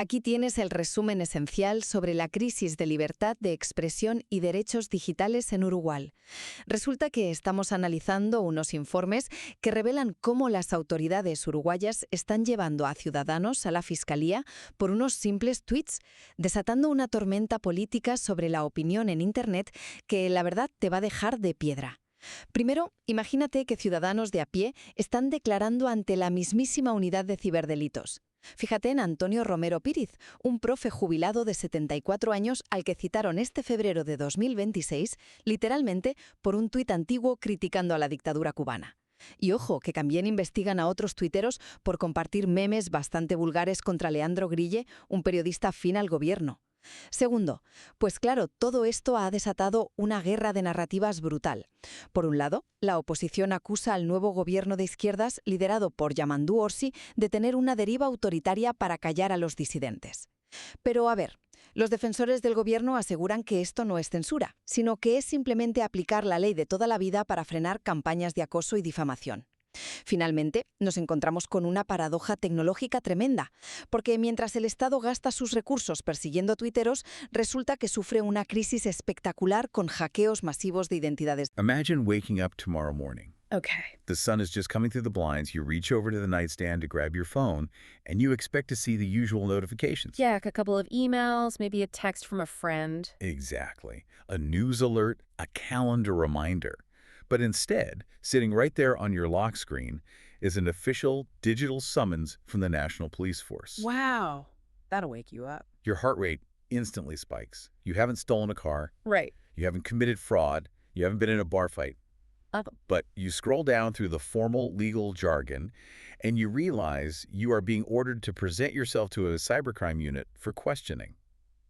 Aquí tienes el resumen esencial sobre la crisis de libertad de expresión y derechos digitales en Uruguay. Resulta que estamos analizando unos informes que revelan cómo las autoridades uruguayas están llevando a ciudadanos a la Fiscalía por unos simples tweets, desatando una tormenta política sobre la opinión en Internet que, la verdad, te va a dejar de piedra. Primero, imagínate que ciudadanos de a pie están declarando ante la mismísima unidad de ciberdelitos. Fíjate en Antonio Romero Píriz, un profe jubilado de 74 años al que citaron este febrero de 2026, literalmente por un tuit antiguo criticando a la dictadura cubana. Y ojo, que también investigan a otros tuiteros por compartir memes bastante vulgares contra Leandro Grille, un periodista afín al gobierno. Segundo, pues claro, todo esto ha desatado una guerra de narrativas brutal. Por un lado, la oposición acusa al nuevo gobierno de izquierdas, liderado por Yamandú Orsi, de tener una deriva autoritaria para callar a los disidentes. Pero a ver, los defensores del gobierno aseguran que esto no es censura, sino que es simplemente aplicar la ley de toda la vida para frenar campañas de acoso y difamación. Finalmente, nos encontramos con una paradoja tecnológica tremenda, porque mientras el Estado gasta sus recursos persiguiendo tuiteros, resulta que sufre una crisis espectacular con hackeos masivos de identidades. Imagine waking up tomorrow morning. Okay. The sun is just coming through the blinds, you reach over to the nightstand to grab your phone, and you expect to see the usual notifications. Yeah, a couple of emails, maybe a text from a friend. Exactly. A news alert, a calendar reminder. But instead, sitting right there on your lock screen is an official digital summons from the National Police Force. Wow. That'll wake you up. Your heart rate instantly spikes. You haven't stolen a car. Right. You haven't committed fraud. You haven't been in a bar fight. But you scroll down through the formal legal jargon, and you realize you are being ordered to present yourself to a cybercrime unit for questioning.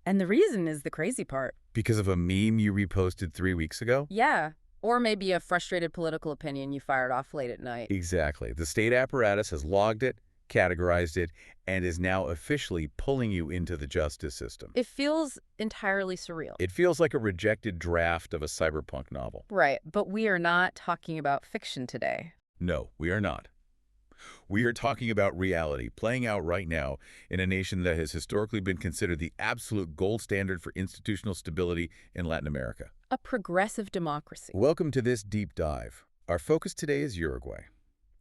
And the reason is the crazy part. Because of a meme you reposted 3 weeks ago? Yeah. Or maybe a frustrated political opinion you fired off late at night. Exactly. The state apparatus has logged it, categorized it, and is now officially pulling you into the justice system. It feels entirely surreal. It feels like a rejected draft of a cyberpunk novel. Right, but we are not talking about fiction today. No, we are not. We are talking about reality playing out right now in a nation that has historically been considered the absolute gold standard for institutional stability in Latin America. A progressive democracy. Welcome to this deep dive. Our focus today is Uruguay.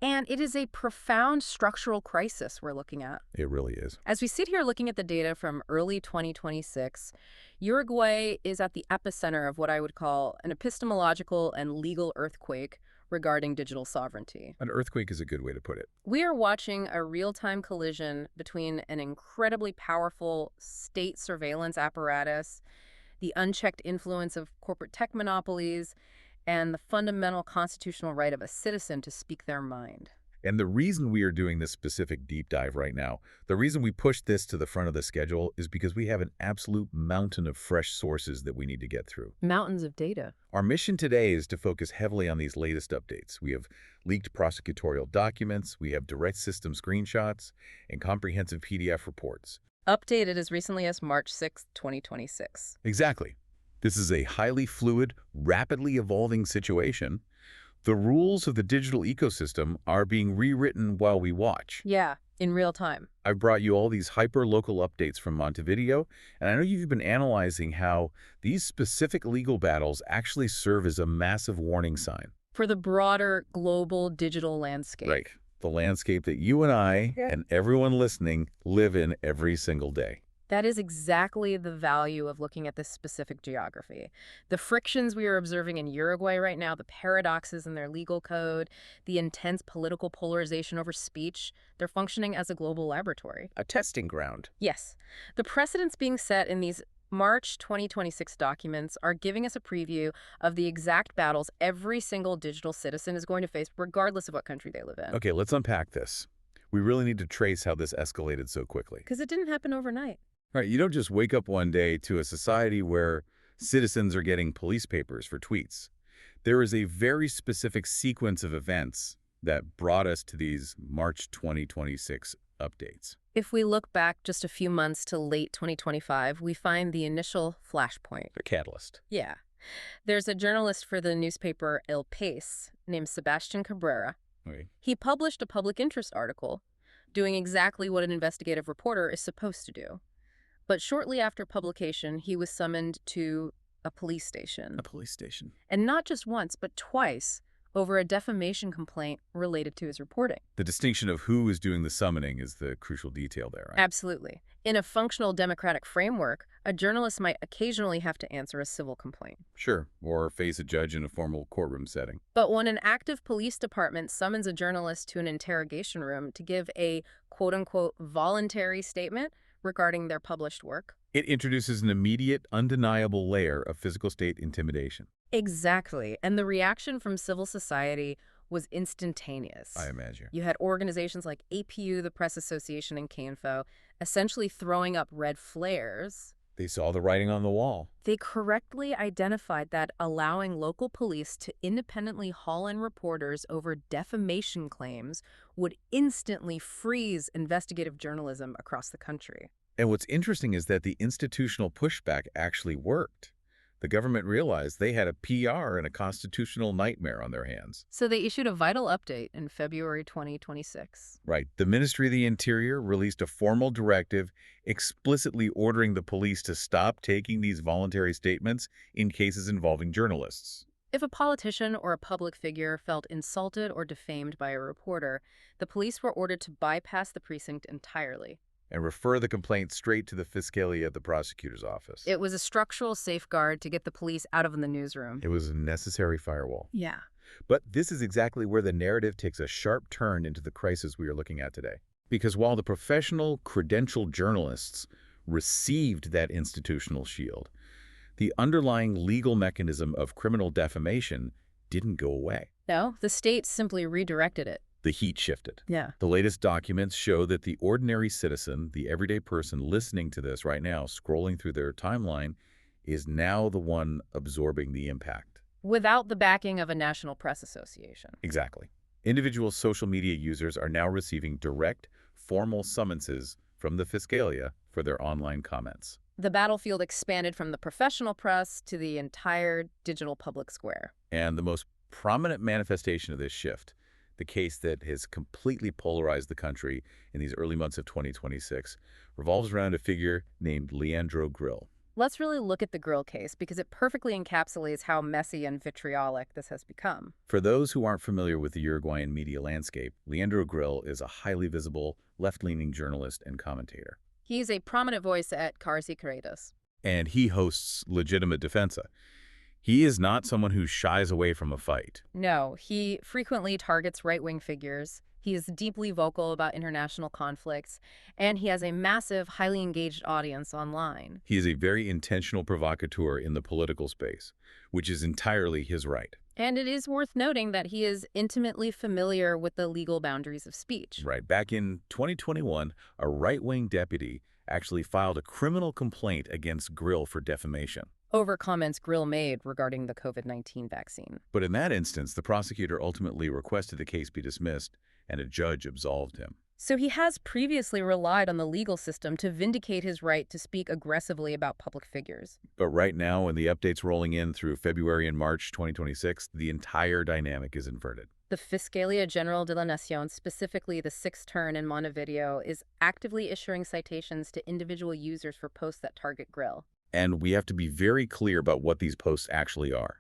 And it is a profound structural crisis we're looking at. It really is. As we sit here looking at the data from early 2026, Uruguay is at the epicenter of what I would call an epistemological and legal earthquake regarding digital sovereignty. An earthquake is a good way to put it. We are watching a real-time collision between an incredibly powerful state surveillance apparatus, the unchecked influence of corporate tech monopolies, and the fundamental constitutional right of a citizen to speak their mind. And the reason we are doing this specific deep dive right now, the reason we pushed this to the front of the schedule is because we have an absolute mountain of fresh sources that we need to get through. Mountains of data. Our mission today is to focus heavily on these latest updates. We have leaked prosecutorial documents, we have direct system screenshots, and comprehensive PDF reports. Updated as recently as March 6, 2026. Exactly. This is a highly fluid, rapidly evolving situation. The rules of the digital ecosystem are being rewritten while we watch. Yeah, in real time. I've brought you all these hyper-local updates from Montevideo, and I know you've been analyzing how these specific legal battles actually serve as a massive warning sign. For the broader global digital landscape. Right. The landscape that you and I and everyone listening live in every single day. That is exactly the value of looking at this specific geography. The frictions we are observing in Uruguay right now, the paradoxes in their legal code, the intense political polarization over speech, they're functioning as a global laboratory. A testing ground. Yes. The precedents being set in these March 2026 documents are giving us a preview of the exact battles every single digital citizen is going to face, regardless of what country they live in. Okay, let's unpack this. We really need to trace how this escalated so quickly. Because it didn't happen overnight. Right, you don't just wake up one day to a society where citizens are getting police papers for tweets. There is a very specific sequence of events that brought us to these March 2026 updates. If we look back just a few months to late 2025, we find the initial flashpoint. A catalyst. Yeah. There's a journalist for the newspaper El País named Sebastián Cabrera. Okay. He published a public interest article doing exactly what an investigative reporter is supposed to do. But shortly after publication, he was summoned to a police station. A police station. And not just once, but twice, over a defamation complaint related to his reporting. The distinction of who is doing the summoning is the crucial detail there, right? Absolutely. In a functional democratic framework, a journalist might occasionally have to answer a civil complaint. Sure, or face a judge in a formal courtroom setting. But when an active police department summons a journalist to an interrogation room to give a quote-unquote voluntary statement regarding their published work, it introduces an immediate, undeniable layer of physical state intimidation. Exactly. And the reaction from civil society was instantaneous. I imagine. You had organizations like APU, the Press Association, and KINFO essentially throwing up red flares. They saw the writing on the wall. They correctly identified that allowing local police to independently haul in reporters over defamation claims would instantly freeze investigative journalism across the country. And what's interesting is that the institutional pushback actually worked. The government realized they had a PR and a constitutional nightmare on their hands. So they issued a vital update in February 2026. Right. The Ministry of the Interior released a formal directive explicitly ordering the police to stop taking these voluntary statements in cases involving journalists. If a politician or a public figure felt insulted or defamed by a reporter, the police were ordered to bypass the precinct entirely And refer the complaint straight to the Fiscalia of the prosecutor's office. It was a structural safeguard to get the police out of the newsroom. It was a necessary firewall. Yeah. But this is exactly where the narrative takes a sharp turn into the crisis we are looking at today. Because while the professional, credentialed journalists received that institutional shield, the underlying legal mechanism of criminal defamation didn't go away. No, the state simply redirected it. The heat shifted. Yeah. The latest documents show that the ordinary citizen, the everyday person listening to this right now, scrolling through their timeline, is now the one absorbing the impact. Without the backing of a national press association. Exactly. Individual social media users are now receiving direct, formal summonses from the Fiscalia for their online comments. The battlefield expanded from the professional press to the entire digital public square. And the most prominent manifestation of this shift, the case that has completely polarized the country in these early months of 2026, revolves around a figure named Leandro Grill. Let's really look at the Grill case because it perfectly encapsulates how messy and vitriolic this has become. For those who aren't familiar with the Uruguayan media landscape, Leandro Grill is a highly visible, left-leaning journalist and commentator. He's a prominent voice at Carsi Creatus. And he hosts Legitimate Defensa. He is not someone who shies away from a fight. No, he frequently targets right-wing figures. He is deeply vocal about international conflicts, and he has a massive, highly engaged audience online. He is a very intentional provocateur in the political space, which is entirely his right. And it is worth noting that he is intimately familiar with the legal boundaries of speech. Right. Back in 2021, a right-wing deputy actually filed a criminal complaint against Grill for defamation. Over comments Grill made regarding the COVID-19 vaccine. But in that instance, the prosecutor ultimately requested the case be dismissed, and a judge absolved him. So he has previously relied on the legal system to vindicate his right to speak aggressively about public figures. But right now, when the updates rolling in through February and March 2026, the entire dynamic is inverted. The Fiscalia General de la Nación, specifically the sixth turn in Montevideo, is actively issuing citations to individual users for posts that target Grill. And we have to be very clear about what these posts actually are.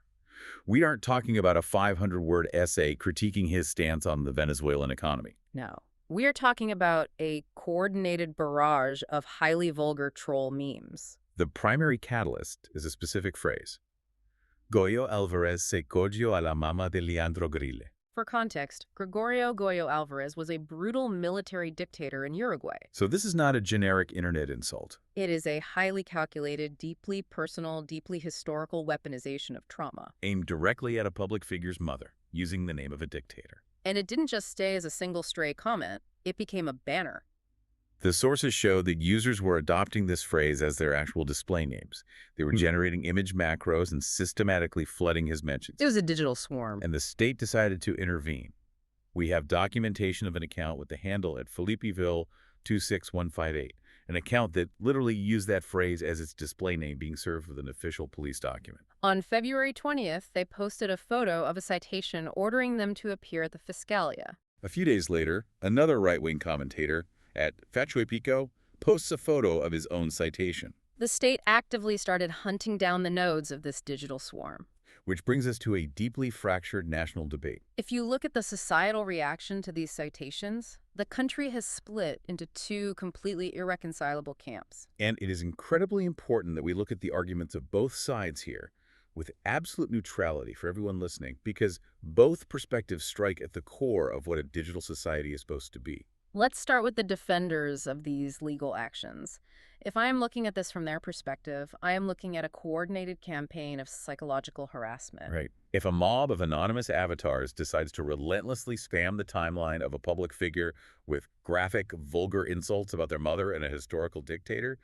We aren't talking about a 500-word essay critiquing his stance on the Venezuelan economy. No. We are talking about a coordinated barrage of highly vulgar troll memes. The primary catalyst is a specific phrase. Goyo Alvarez se cogió a la mama de Leandro Grille. For context, Gregorio Goyo Alvarez was a brutal military dictator in Uruguay. So this is not a generic internet insult. It is a highly calculated, deeply personal, deeply historical weaponization of trauma. Aimed directly at a public figure's mother, using the name of a dictator. And it didn't just stay as a single stray comment, it became a banner. The sources show that users were adopting this phrase as their actual display names. They were generating image macros and systematically flooding his mentions. It was a digital swarm. And the state decided to intervene. We have documentation of an account with the handle at Felipeville 26158, an account that literally used that phrase as its display name, being served with an official police document. On February 20th, they posted a photo of a citation ordering them to appear at the Fiscalia. A few days later, another right-wing commentator at Faccio e Pico posts a photo of his own citation. The state actively started hunting down the nodes of this digital swarm. Which brings us to a deeply fractured national debate. If you look at the societal reaction to these citations, the country has split into two completely irreconcilable camps. And it is incredibly important that we look at the arguments of both sides here with absolute neutrality for everyone listening, because both perspectives strike at the core of what a digital society is supposed to be. Let's start with the defenders of these legal actions. If I am looking at this from their perspective, I am looking at a coordinated campaign of psychological harassment. Right. If a mob of anonymous avatars decides to relentlessly spam the timeline of a public figure with graphic, vulgar insults about their mother and a historical dictator,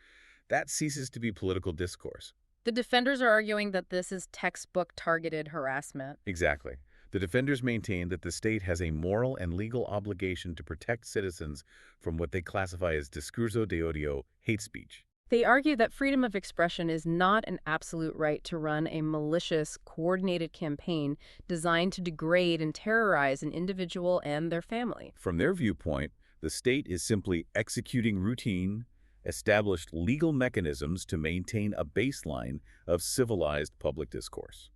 that ceases to be political discourse. The defenders are arguing that this is textbook targeted harassment. Exactly. The defenders maintain that the state has a moral and legal obligation to protect citizens from what they classify as discurso de odio, hate speech. They argue that freedom of expression is not an absolute right to run a malicious, coordinated campaign designed to degrade and terrorize an individual and their family. From their viewpoint, the state is simply executing routine, established legal mechanisms to maintain a baseline of civilized public discourse.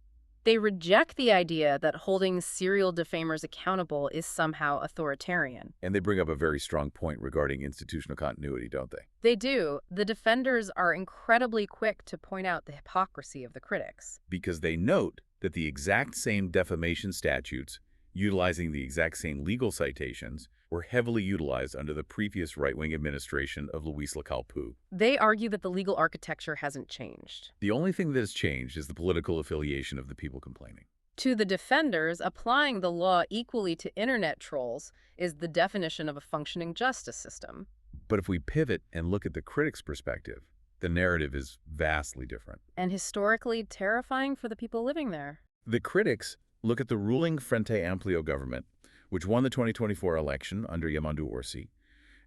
They reject the idea that holding serial defamers accountable is somehow authoritarian. And they bring up a very strong point regarding institutional continuity, don't they? They do. The defenders are incredibly quick to point out the hypocrisy of the critics. Because they note that the exact same defamation statutes, utilizing the exact same legal citations, were heavily utilized under the previous right-wing administration of Luis Lacalle. They argue that the legal architecture hasn't changed. The only thing that has changed is the political affiliation of the people complaining. To the defenders, applying the law equally to internet trolls is the definition of a functioning justice system. But if we pivot and look at the critics' perspective, the narrative is vastly different. And historically terrifying for the people living there. The critics look at the ruling Frente Amplio government, which won the 2024 election under Yamandu Orsi,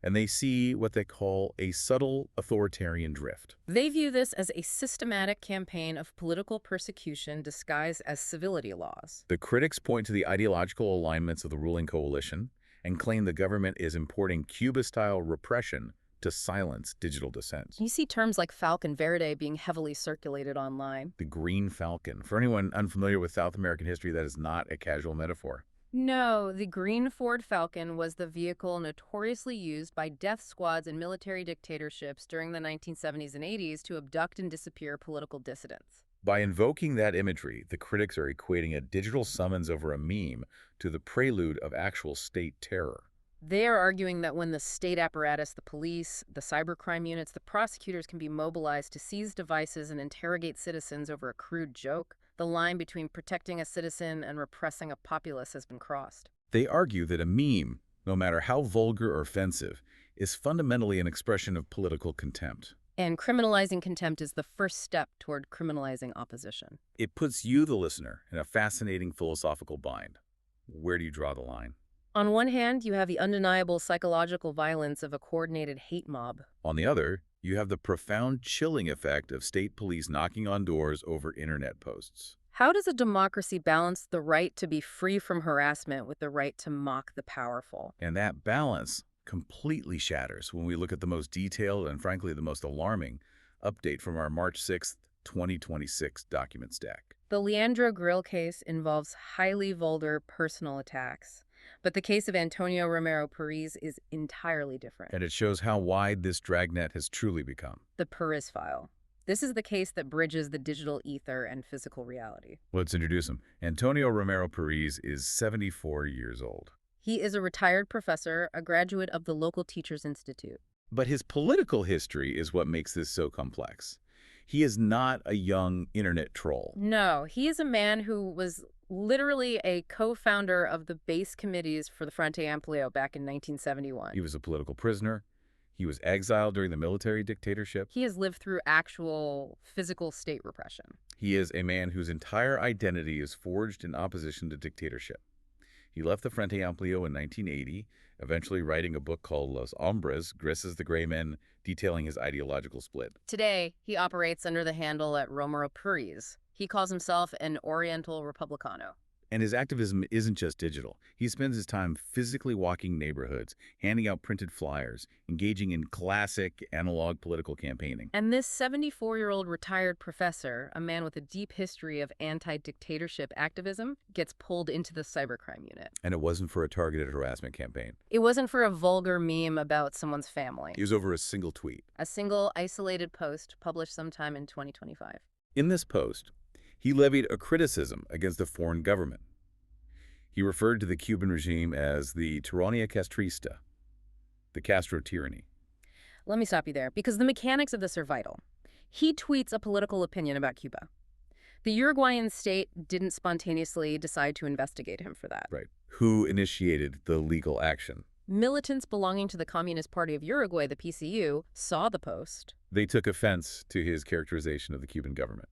and they see what they call a subtle authoritarian drift. They view this as a systematic campaign of political persecution disguised as civility laws. The critics point to the ideological alignments of the ruling coalition and claim the government is importing Cuba-style repression to silence digital dissent. You see terms like Falcon Verde being heavily circulated online. The Green Falcon. For anyone unfamiliar with South American history, that is not a casual metaphor. No, the green Ford Falcon was the vehicle notoriously used by death squads and military dictatorships during the 1970s and 80s to abduct and disappear political dissidents. By invoking that imagery, the critics are equating a digital summons over a meme to the prelude of actual state terror. They are arguing that when the state apparatus, the police, the cybercrime units, the prosecutors can be mobilized to seize devices and interrogate citizens over a crude joke, the line between protecting a citizen and repressing a populace has been crossed. They argue that a meme, no matter how vulgar or offensive, is fundamentally an expression of political contempt. And criminalizing contempt is the first step toward criminalizing opposition. It puts you, the listener, in a fascinating philosophical bind. Where do you draw the line? On one hand, you have the undeniable psychological violence of a coordinated hate mob. On the other, you have the profound chilling effect of state police knocking on doors over internet posts. How does a democracy balance the right to be free from harassment with the right to mock the powerful? And that balance completely shatters when we look at the most detailed and, frankly, the most alarming update from our March 6th, 2026 document stack. The Leandro Grill case involves highly vulgar personal attacks. But the case of Antonio Romero Perez is entirely different. And it shows how wide this dragnet has truly become. The Perez file. This is the case that bridges the digital ether and physical reality. Let's introduce him. Antonio Romero Perez is 74 years old. He is a retired professor, a graduate of the local Teachers Institute. But his political history is what makes this so complex. He is not a young internet troll. No, he is a man who was literally a co-founder of the base committees for the Frente Amplio back in 1971. He was a political prisoner. He was exiled during the military dictatorship. He has lived through actual physical state repression. He is a man whose entire identity is forged in opposition to dictatorship. He left the Frente Amplio in 1980, eventually writing a book called Los Hombres, Grises the Gray Men, detailing his ideological split. Today, he operates under the handle at Romero Perez. He calls himself an Oriental Republicano. And his activism isn't just digital. He spends his time physically walking neighborhoods, handing out printed flyers, engaging in classic analog political campaigning. And this 74-year-old retired professor, a man with a deep history of anti-dictatorship activism, gets pulled into the cybercrime unit. And it wasn't for a targeted harassment campaign. It wasn't for a vulgar meme about someone's family. It was over a single tweet. A single, isolated post published sometime in 2025. In this post, he levied a criticism against a foreign government. He referred to the Cuban regime as the Tirania Castrista, the Castro tyranny. Let me stop you there, because the mechanics of this are vital. He tweets a political opinion about Cuba. The Uruguayan state didn't spontaneously decide to investigate him for that. Right. Who initiated the legal action? Militants belonging to the Communist Party of Uruguay, the PCU, saw the post. They took offense to his characterization of the Cuban government.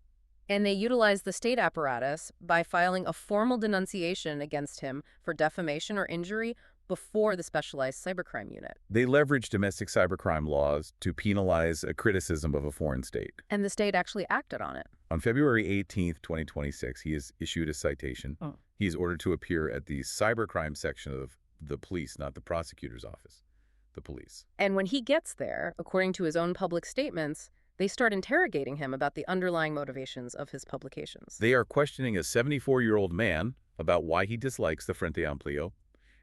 And they utilized the state apparatus by filing a formal denunciation against him for defamation or injury before the specialized cybercrime unit. They leveraged domestic cybercrime laws to penalize a criticism of a foreign state. And the state actually acted on it. On February 18th, 2026, he is issued a citation. He is ordered to appear at the cybercrime section of the police, not the prosecutor's office, the police. And when he gets there, according to his own public statements, they start interrogating him about the underlying motivations of his publications. They are questioning a 74-year-old man about why he dislikes the Frente Amplio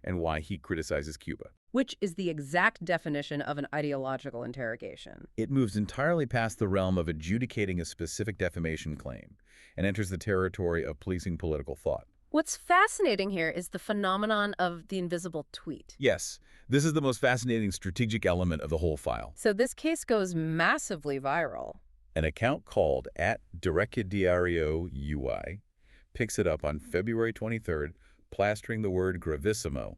and why he criticizes Cuba. Which is the exact definition of an ideological interrogation. It moves entirely past the realm of adjudicating a specific defamation claim and enters the territory of policing political thought. What's fascinating here is the phenomenon of the invisible tweet. Yes, this is the most fascinating strategic element of the whole file. So this case goes massively viral. An account called @Directdiario UI picks it up on February 23rd, plastering the word gravissimo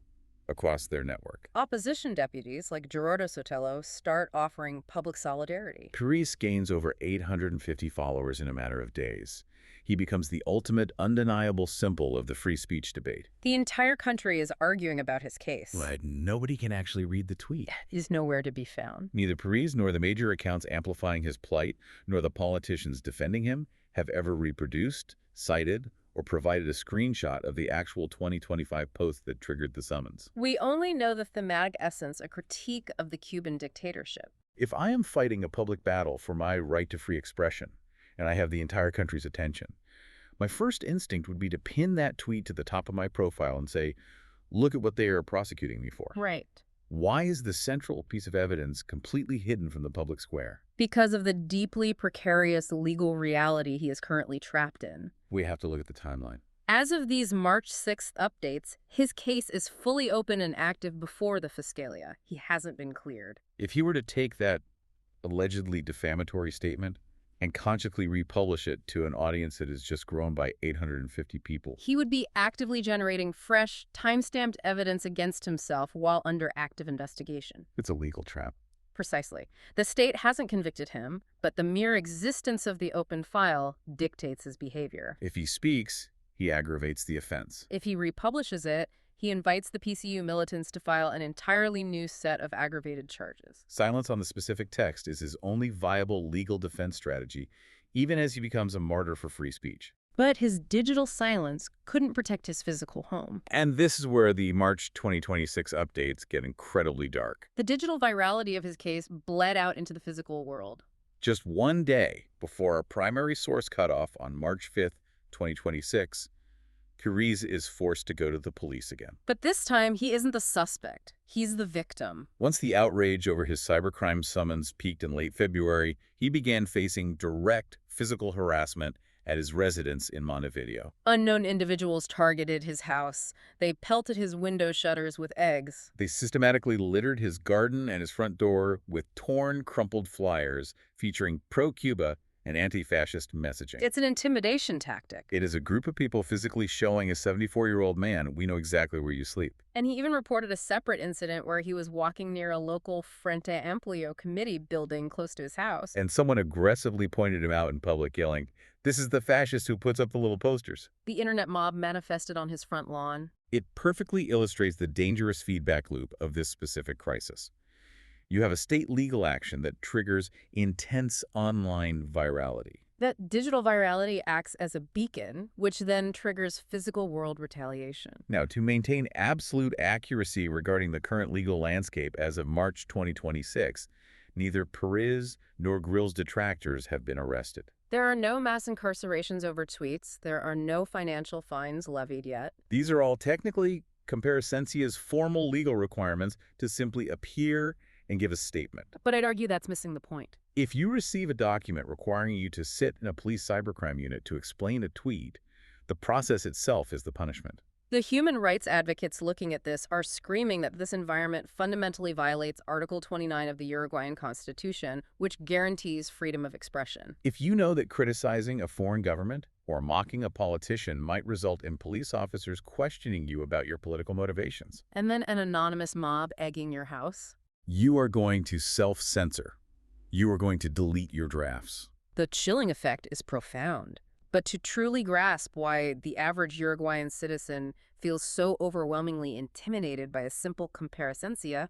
across their network. Opposition deputies like Gerardo Sotelo start offering public solidarity. Cariz gains over 850 followers in a matter of days. He becomes the ultimate, undeniable symbol of the free speech debate. The entire country is arguing about his case. But nobody can actually read the tweet. He's nowhere to be found. Neither Cariz nor the major accounts amplifying his plight, nor the politicians defending him, have ever reproduced, cited, or provided a screenshot of the actual 2025 post that triggered the summons. We only know the thematic essence, a critique of the Cuban dictatorship. If I am fighting a public battle for my right to free expression, and I have the entire country's attention, my first instinct would be to pin that tweet to the top of my profile and say, look at what they are prosecuting me for. Right. Why is the central piece of evidence completely hidden from the public square? Because of the deeply precarious legal reality he is currently trapped in. We have to look at the timeline. As of these March 6th updates, his case is fully open and active before the Fiscalia. He hasn't been cleared. If he were to take that allegedly defamatory statement and consciously republish it to an audience that has just grown by 850 people, he would be actively generating fresh, time-stamped evidence against himself while under active investigation. it's a legal trap. Precisely. The state hasn't convicted him, but the mere existence of the open file dictates his behavior. If he speaks, he aggravates the offense. If he republishes it, he invites the PCU militants to file an entirely new set of aggravated charges. Silence on the specific text is his only viable legal defense strategy, even as he becomes a martyr for free speech. But his digital silence couldn't protect his physical home. And this is where the March 2026 updates get incredibly dark. The digital virality of his case bled out into the physical world. Just one day before our primary source cutoff on March 5th, 2026, Cariz is forced to go to the police again. But this time, he isn't the suspect. He's the victim. Once the outrage over his cybercrime summons peaked in late February, he began facing direct physical harassment at his residence in Montevideo. Unknown individuals targeted his house. They pelted his window shutters with eggs. They systematically littered his garden and his front door with torn, crumpled flyers featuring pro-Cuba and anti-fascist messaging. It's an intimidation tactic. It is a group of people physically showing a 74-year-old man, we know exactly where you sleep. And he even reported a separate incident where he was walking near a local Frente Amplio committee building close to his house. And someone aggressively pointed him out in public, yelling, "This is the fascist who puts up the little posters." The internet mob manifested on his front lawn. It perfectly illustrates the dangerous feedback loop of this specific crisis. You have a state legal action that triggers intense online virality. That digital virality acts as a beacon, which then triggers physical world retaliation. Now, to maintain absolute accuracy regarding the current legal landscape as of March 2026, neither Perez nor Grill's detractors have been arrested. There are no mass incarcerations over tweets. There are no financial fines levied yet. These are all technically Comparecencia's formal legal requirements to simply appear and give a statement. But I'd argue that's missing the point. If you receive a document requiring you to sit in a police cybercrime unit to explain a tweet, the process itself is the punishment. The human rights advocates looking at this are screaming that this environment fundamentally violates Article 29 of the Uruguayan Constitution, which guarantees freedom of expression. If you know that criticizing a foreign government or mocking a politician might result in police officers questioning you about your political motivations, And then an anonymous mob egging your house, you are going to self-censor. You are going to delete your drafts. the chilling effect is profound. But to truly grasp why the average Uruguayan citizen feels so overwhelmingly intimidated by a simple comparecencia,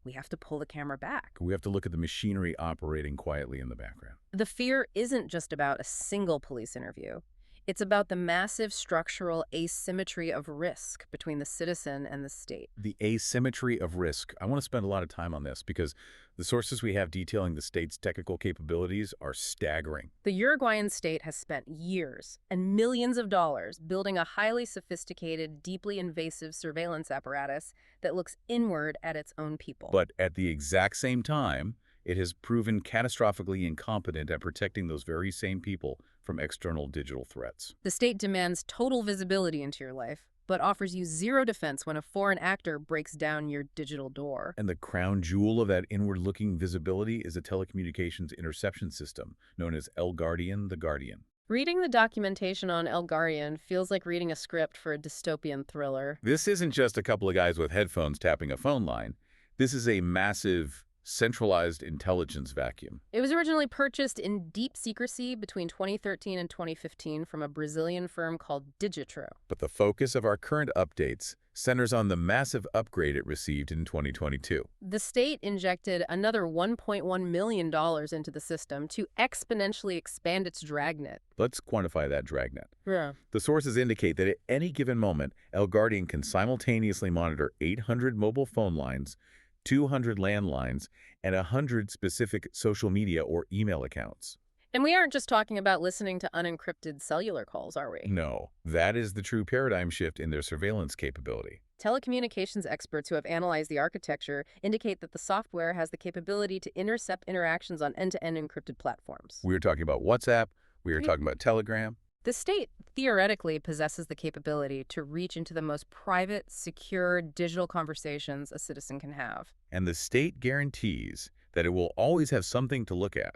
we have to pull the camera back. We have to look at the machinery operating quietly in the background. The fear isn't just about a single police interview. It's about the massive structural asymmetry of risk between the citizen and the state. The asymmetry of risk. I want to spend a lot of time on this because the sources we have detailing the state's technical capabilities are staggering. The Uruguayan state has spent years and millions of dollars building a highly sophisticated, deeply invasive surveillance apparatus that looks inward at its own people. But at the exact same time, it has proven catastrophically incompetent at protecting those very same people from external digital threats. The state demands total visibility into your life, but offers you zero defense when a foreign actor breaks down your digital door. And the crown jewel of that inward-looking visibility is a telecommunications interception system known as El Guardian the Guardian. Reading the documentation on El Guardian feels like reading a script for a dystopian thriller. This isn't just a couple of guys with headphones tapping a phone line. This is a massive, centralized intelligence vacuum. It was originally purchased in deep secrecy between 2013 and 2015 from a Brazilian firm called Digitro. But the focus of our current updates centers on the massive upgrade it received in 2022. The state injected another $1.1 million into the system to exponentially expand its dragnet. Let's quantify that dragnet. Yeah. The sources indicate that at any given moment, El Guardian can simultaneously monitor 800 mobile phone lines, 200 landlines, and 100 specific social media or email accounts. And we aren't just talking about listening to unencrypted cellular calls, are we? No, that is the true paradigm shift in their surveillance capability. Telecommunications experts who have analyzed the architecture indicate that the software has the capability to intercept interactions on end-to-end encrypted platforms. We are talking about WhatsApp, we are talking about Telegram. The state theoretically possesses the capability to reach into the most private, secure digital conversations a citizen can have. And the state guarantees that it will always have something to look at,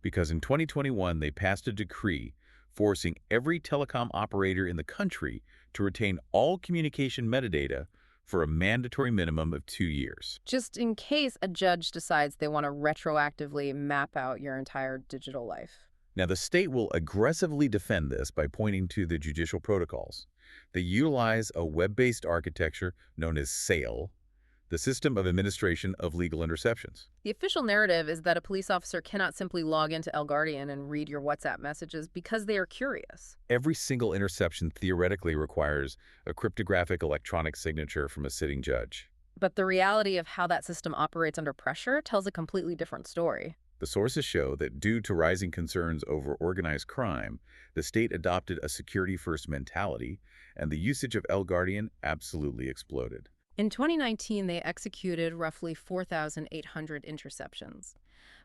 because in 2021 they passed a decree forcing every telecom operator in the country to retain all communication metadata for a mandatory minimum of 2 years. Just in case a judge decides they want to retroactively map out your entire digital life. Now, the state will aggressively defend this by pointing to the judicial protocols. They utilize a web-based architecture known as SAIL, the System of Administration of Legal Interceptions. The official narrative is that a police officer cannot simply log into El Guardian and read your WhatsApp messages because they are curious. Every single interception theoretically requires a cryptographic electronic signature from a sitting judge. But the reality of how that system operates under pressure tells a completely different story. The sources show that due to rising concerns over organized crime, the state adopted a security-first mentality, and the usage of El Guardian absolutely exploded. In 2019, they executed roughly 4,800 interceptions.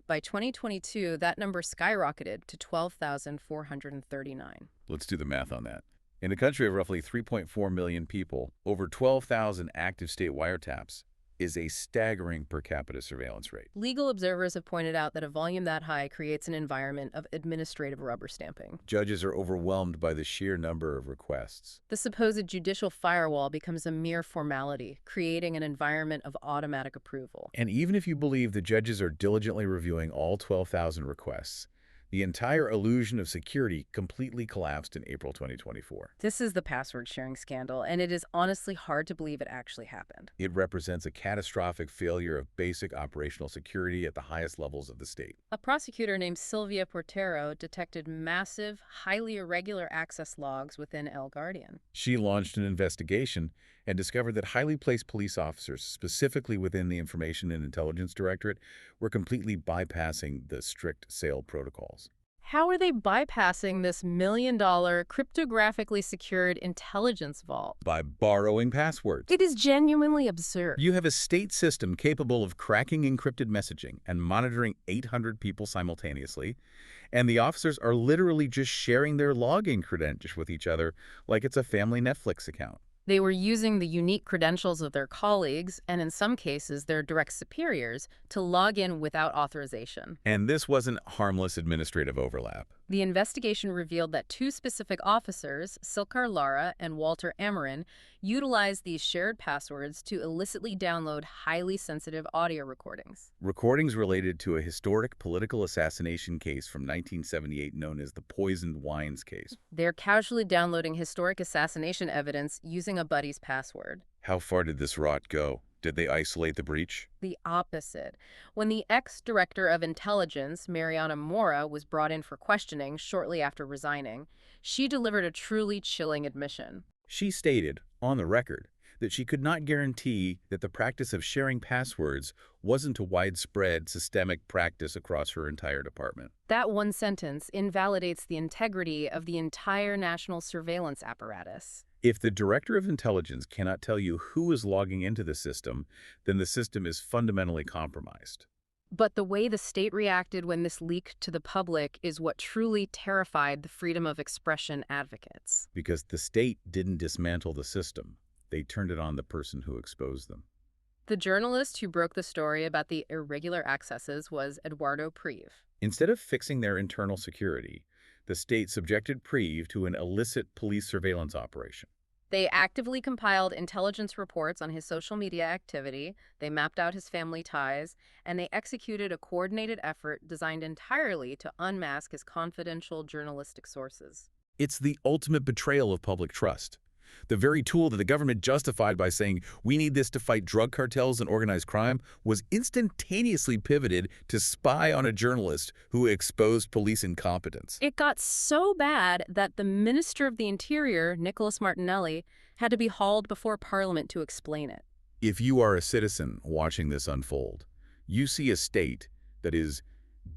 By 2022, that number skyrocketed to 12,439. Let's do the math on that. In a country of roughly 3.4 million people, over 12,000 active state wiretaps is a staggering per capita surveillance rate. Legal observers have pointed out that a volume that high creates an environment of administrative rubber stamping. Judges are overwhelmed by the sheer number of requests. The supposed judicial firewall becomes a mere formality, creating an environment of automatic approval. And even if you believe the judges are diligently reviewing all 12,000 requests, The entire illusion of security completely collapsed in April 2024. This is the password sharing scandal, and it is honestly hard to believe it actually happened. It represents a catastrophic failure of basic operational security at the highest levels of the state. A prosecutor named Silvia Portero detected massive, highly irregular access logs within El Guardian. She launched an investigation and discovered that highly placed police officers, specifically within the Information and Intelligence Directorate, were completely bypassing the strict SAIL protocols. How are they bypassing this million-dollar, cryptographically secured intelligence vault? By borrowing passwords. It is genuinely absurd. You have a state system capable of cracking encrypted messaging and monitoring 800 people simultaneously, and the officers are literally just sharing their login credentials with each other like it's a family Netflix account. They were using the unique credentials of their colleagues, and in some cases their direct superiors, to log in without authorization. And this wasn't harmless administrative overlap. The investigation revealed that two specific officers, Silkar Lara and Walter Amarin, utilized these shared passwords to illicitly download highly sensitive audio recordings. Recordings related to a historic political assassination case from 1978 known as the Poisoned Wines case. They're casually downloading historic assassination evidence using a buddy's password. How far did this rot go? Did they isolate the breach? The opposite. When the ex-director of intelligence, Mariana Mora, was brought in for questioning shortly after resigning, she delivered a truly chilling admission. She stated, on the record, that she could not guarantee that the practice of sharing passwords wasn't a widespread systemic practice across her entire department. That one sentence invalidates the integrity of the entire national surveillance apparatus. If the Director of Intelligence cannot tell you who is logging into the system, then the system is fundamentally compromised. But the way the state reacted when this leaked to the public is what truly terrified the freedom of expression advocates. Because the state didn't dismantle the system. They turned it on the person who exposed them. The journalist who broke the story about the irregular accesses was Eduardo Preve. Instead of fixing their internal security, the state subjected Preve to an illicit police surveillance operation. They actively compiled intelligence reports on his social media activity, they mapped out his family ties, and they executed a coordinated effort designed entirely to unmask his confidential journalistic sources. It's the ultimate betrayal of public trust. The very tool that the government justified by saying, we need this to fight drug cartels and organized crime, was instantaneously pivoted to spy on a journalist who exposed police incompetence. It got so bad that the Minister of the Interior, Nicholas Martinelli, had to be hauled before Parliament to explain it. If you are a citizen watching this unfold, you see a state that is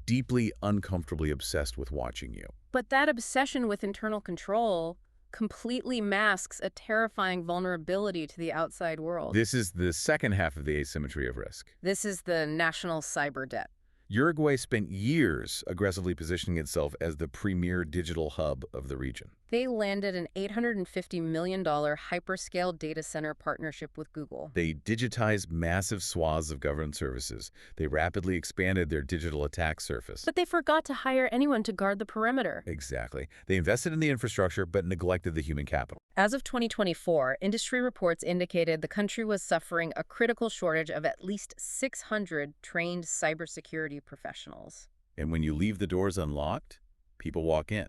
deeply uncomfortably obsessed with watching you. But that obsession with internal control completely masks a terrifying vulnerability to the outside world. This is the second half of the asymmetry of risk. This is the national cyber debt. Uruguay spent years aggressively positioning itself as the premier digital hub of the region. They landed an $850 million hyperscale data center partnership with Google. They digitized massive swaths of government services. They rapidly expanded their digital attack surface. But they forgot to hire anyone to guard the perimeter. Exactly. They invested in the infrastructure but neglected the human capital. As of 2024, industry reports indicated the country was suffering a critical shortage of at least 600 trained cybersecurity professionals. And when you leave the doors unlocked, people walk in.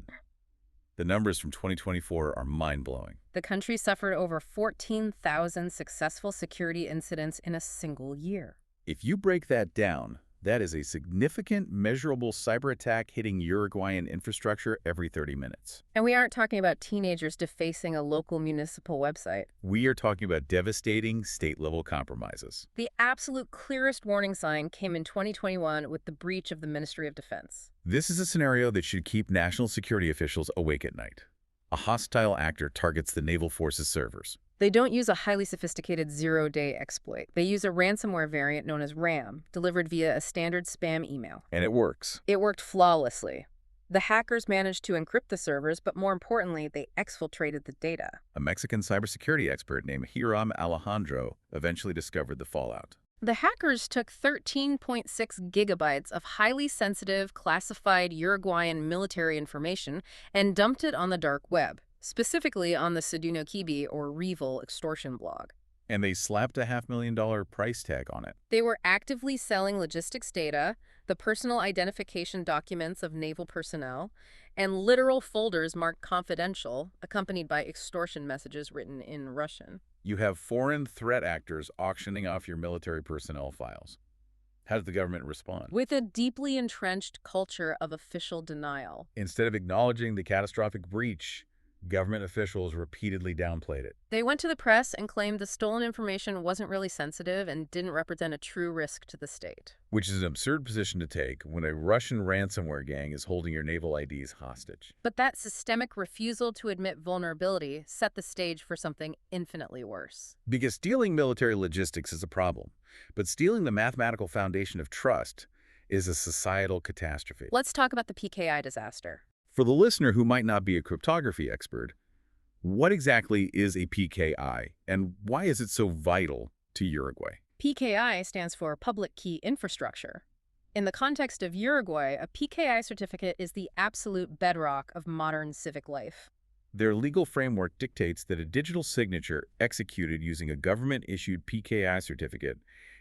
The numbers from 2024 are mind-blowing. The country suffered over 14,000 successful security incidents in a single year. If you break that down, that is a significant, measurable cyber attack hitting Uruguayan infrastructure every 30 minutes. And we aren't talking about teenagers defacing a local municipal website. We are talking about devastating state-level compromises. The absolute clearest warning sign came in 2021 with the breach of the Ministry of Defense. This is a scenario that should keep national security officials awake at night. A hostile actor targets the Naval Forces servers. They don't use a highly sophisticated zero-day exploit. They use a ransomware variant known as RAM, delivered via a standard spam email. And it works. It worked flawlessly. The hackers managed to encrypt the servers, but more importantly, they exfiltrated the data. A Mexican cybersecurity expert named Hiram Alejandro eventually discovered the fallout. The hackers took 13.6 gigabytes of highly sensitive, classified Uruguayan military information and dumped it on the dark web, specifically on the Seduno Kibi or Revil extortion blog. And they slapped a $500,000 price tag on it. They were actively selling logistics data, the personal identification documents of naval personnel, and literal folders marked confidential, accompanied by extortion messages written in Russian. You have foreign threat actors auctioning off your military personnel files. How does the government respond? With a deeply entrenched culture of official denial. Instead of acknowledging the catastrophic breach, government officials repeatedly downplayed it. They went to the press and claimed the stolen information wasn't really sensitive and didn't represent a true risk to the state. Which is an absurd position to take when a Russian ransomware gang is holding your naval IDs hostage. But that systemic refusal to admit vulnerability set the stage for something infinitely worse. Because stealing military logistics is a problem, but stealing the mathematical foundation of trust is a societal catastrophe. Let's talk about the PKI disaster. For the listener who might not be a cryptography expert, what exactly is a PKI, and why is it so vital to Uruguay? PKI stands for Public Key Infrastructure. In the context of Uruguay, a PKI certificate is the absolute bedrock of modern civic life. Their legal framework dictates that a digital signature executed using a government-issued PKI certificate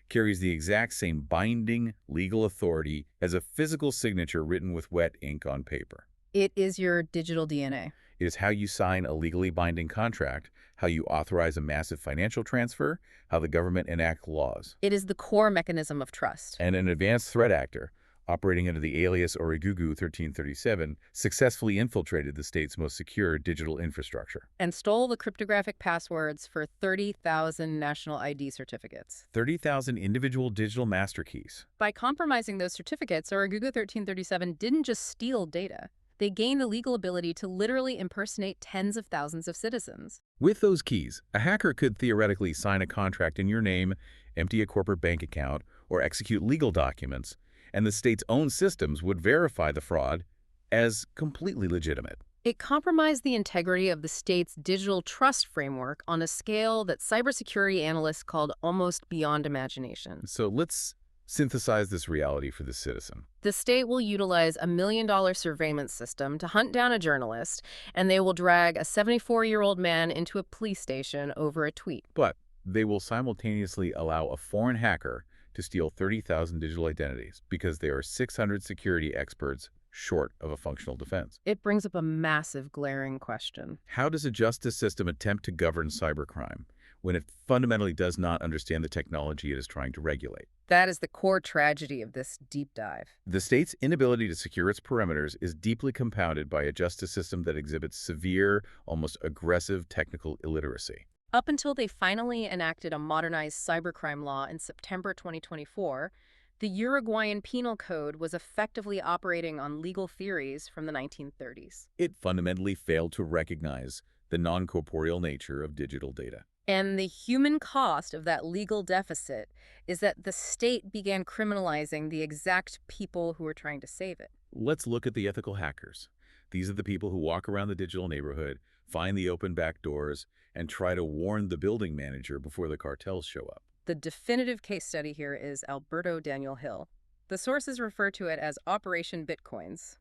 carries the exact same binding legal authority as a physical signature written with wet ink on paper. It is your digital DNA. It is how you sign a legally binding contract, how you authorize a massive financial transfer, how the government enacts laws. It is the core mechanism of trust. And an advanced threat actor, operating under the alias Origugu 1337, successfully infiltrated the state's most secure digital infrastructure. And stole the cryptographic passwords for 30,000 national ID certificates. 30,000 individual digital master keys. By compromising those certificates, Origugu 1337 didn't just steal data. They gained the legal ability to literally impersonate tens of thousands of citizens. With those keys, a hacker could theoretically sign a contract in your name, empty a corporate bank account, or execute legal documents, and the state's own systems would verify the fraud as completely legitimate. It compromised the integrity of the state's digital trust framework on a scale that cybersecurity analysts called almost beyond imagination. So let's synthesize this reality for the citizen. The state will utilize a $1 million surveillance system to hunt down a journalist, and they will drag a 74-year-old man into a police station over a tweet. But they will simultaneously allow a foreign hacker to steal 30,000 digital identities because they are 600 security experts short of a functional defense. It brings up a massive, glaring question. How does a justice system attempt to govern cybercrime when it fundamentally does not understand the technology it is trying to regulate? That is the core tragedy of this deep dive. The state's inability to secure its perimeters is deeply compounded by a justice system that exhibits severe, almost aggressive technical illiteracy. Up until they finally enacted a modernized cybercrime law in September 2024, the Uruguayan Penal Code was effectively operating on legal theories from the 1930s. It fundamentally failed to recognize the non-corporeal nature of digital data. And the human cost of that legal deficit is that the state began criminalizing the exact people who were trying to save it. Let's look at the ethical hackers. These are the people who walk around the digital neighborhood, find the open back doors, and try to warn the building manager before the cartels show up. The definitive case study here is Alberto Daniel Hill. The sources refer to it as Operation Bitcoins.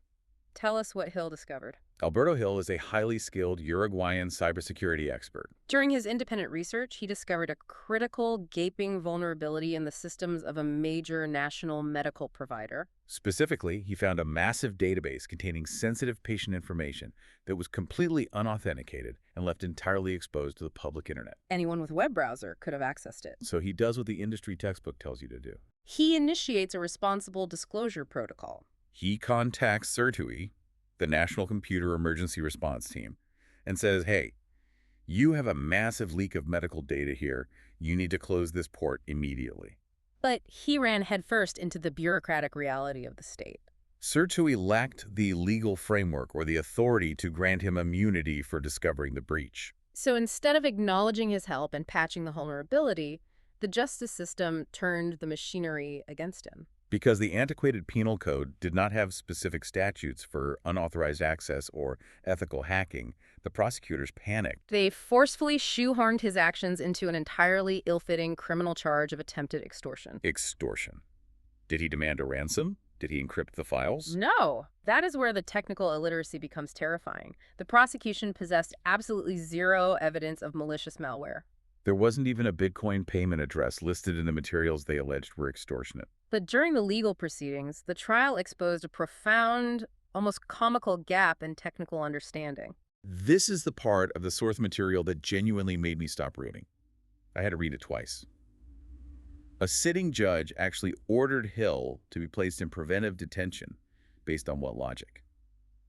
Tell us what Hill discovered. Alberto Hill is a highly skilled Uruguayan cybersecurity expert. During his independent research, he discovered a critical, gaping vulnerability in the systems of a major national medical provider. Specifically, he found a massive database containing sensitive patient information that was completely unauthenticated and left entirely exposed to the public internet. Anyone with a web browser could have accessed it. So he does what the industry textbook tells you to do. He initiates a responsible disclosure protocol. He contacts CERTUI, the National Computer Emergency Response Team, and says, hey, you have a massive leak of medical data here. You need to close this port immediately. But he ran headfirst into the bureaucratic reality of the state. CERTUI lacked the legal framework or the authority to grant him immunity for discovering the breach. So instead of acknowledging his help and patching the vulnerability, the justice system turned the machinery against him. Because the antiquated penal code did not have specific statutes for unauthorized access or ethical hacking, the prosecutors panicked. They forcefully shoehorned his actions into an entirely ill-fitting criminal charge of attempted extortion. Extortion. Did he demand a ransom? Did he encrypt the files? No. That is where the technical illiteracy becomes terrifying. The prosecution possessed absolutely zero evidence of malicious malware. There wasn't even a Bitcoin payment address listed in the materials they alleged were extortionate. But during the legal proceedings, the trial exposed a profound, almost comical gap in technical understanding. This is the part of the source material that genuinely made me stop reading. I had to read it twice. A sitting judge actually ordered Hill to be placed in preventive detention. Based on what logic?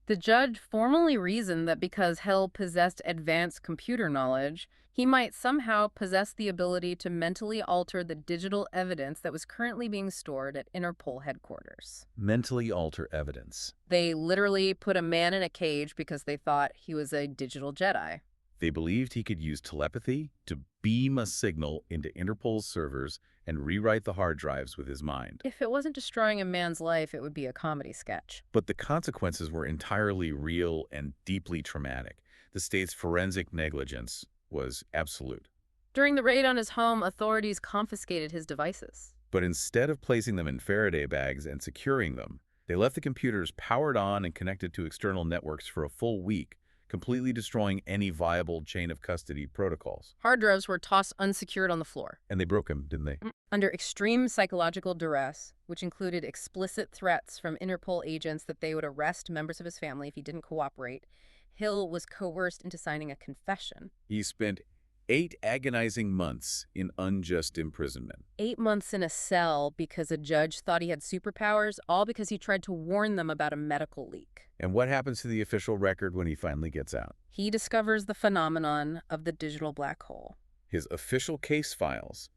The judge formally reasoned that because Hill possessed advanced computer knowledge, he might somehow possess the ability to mentally alter the digital evidence that was currently being stored at Interpol headquarters. Mentally alter evidence. They literally put a man in a cage because they thought he was a digital Jedi. They believed he could use telepathy to beam a signal into Interpol's servers and rewrite the hard drives with his mind. If it wasn't destroying a man's life, it would be a comedy sketch. But the consequences were entirely real and deeply traumatic. The state's forensic negligence was absolute. During the raid on his home, authorities confiscated his devices. But instead of placing them in Faraday bags and securing them, they left the computers powered on and connected to external networks for a full week, completely destroying any viable chain of custody protocols. Hard drives were tossed unsecured on the floor. And they broke them, didn't they? Under extreme psychological duress, which included explicit threats from Interpol agents that they would arrest members of his family if he didn't cooperate, Hill was coerced into signing a confession. He spent 8 agonizing months in unjust imprisonment. 8 months in a cell because a judge thought he had superpowers, all because he tried to warn them about a medical leak. And what happens to the official record when he finally gets out? He discovers the phenomenon of the digital black hole. His official case files,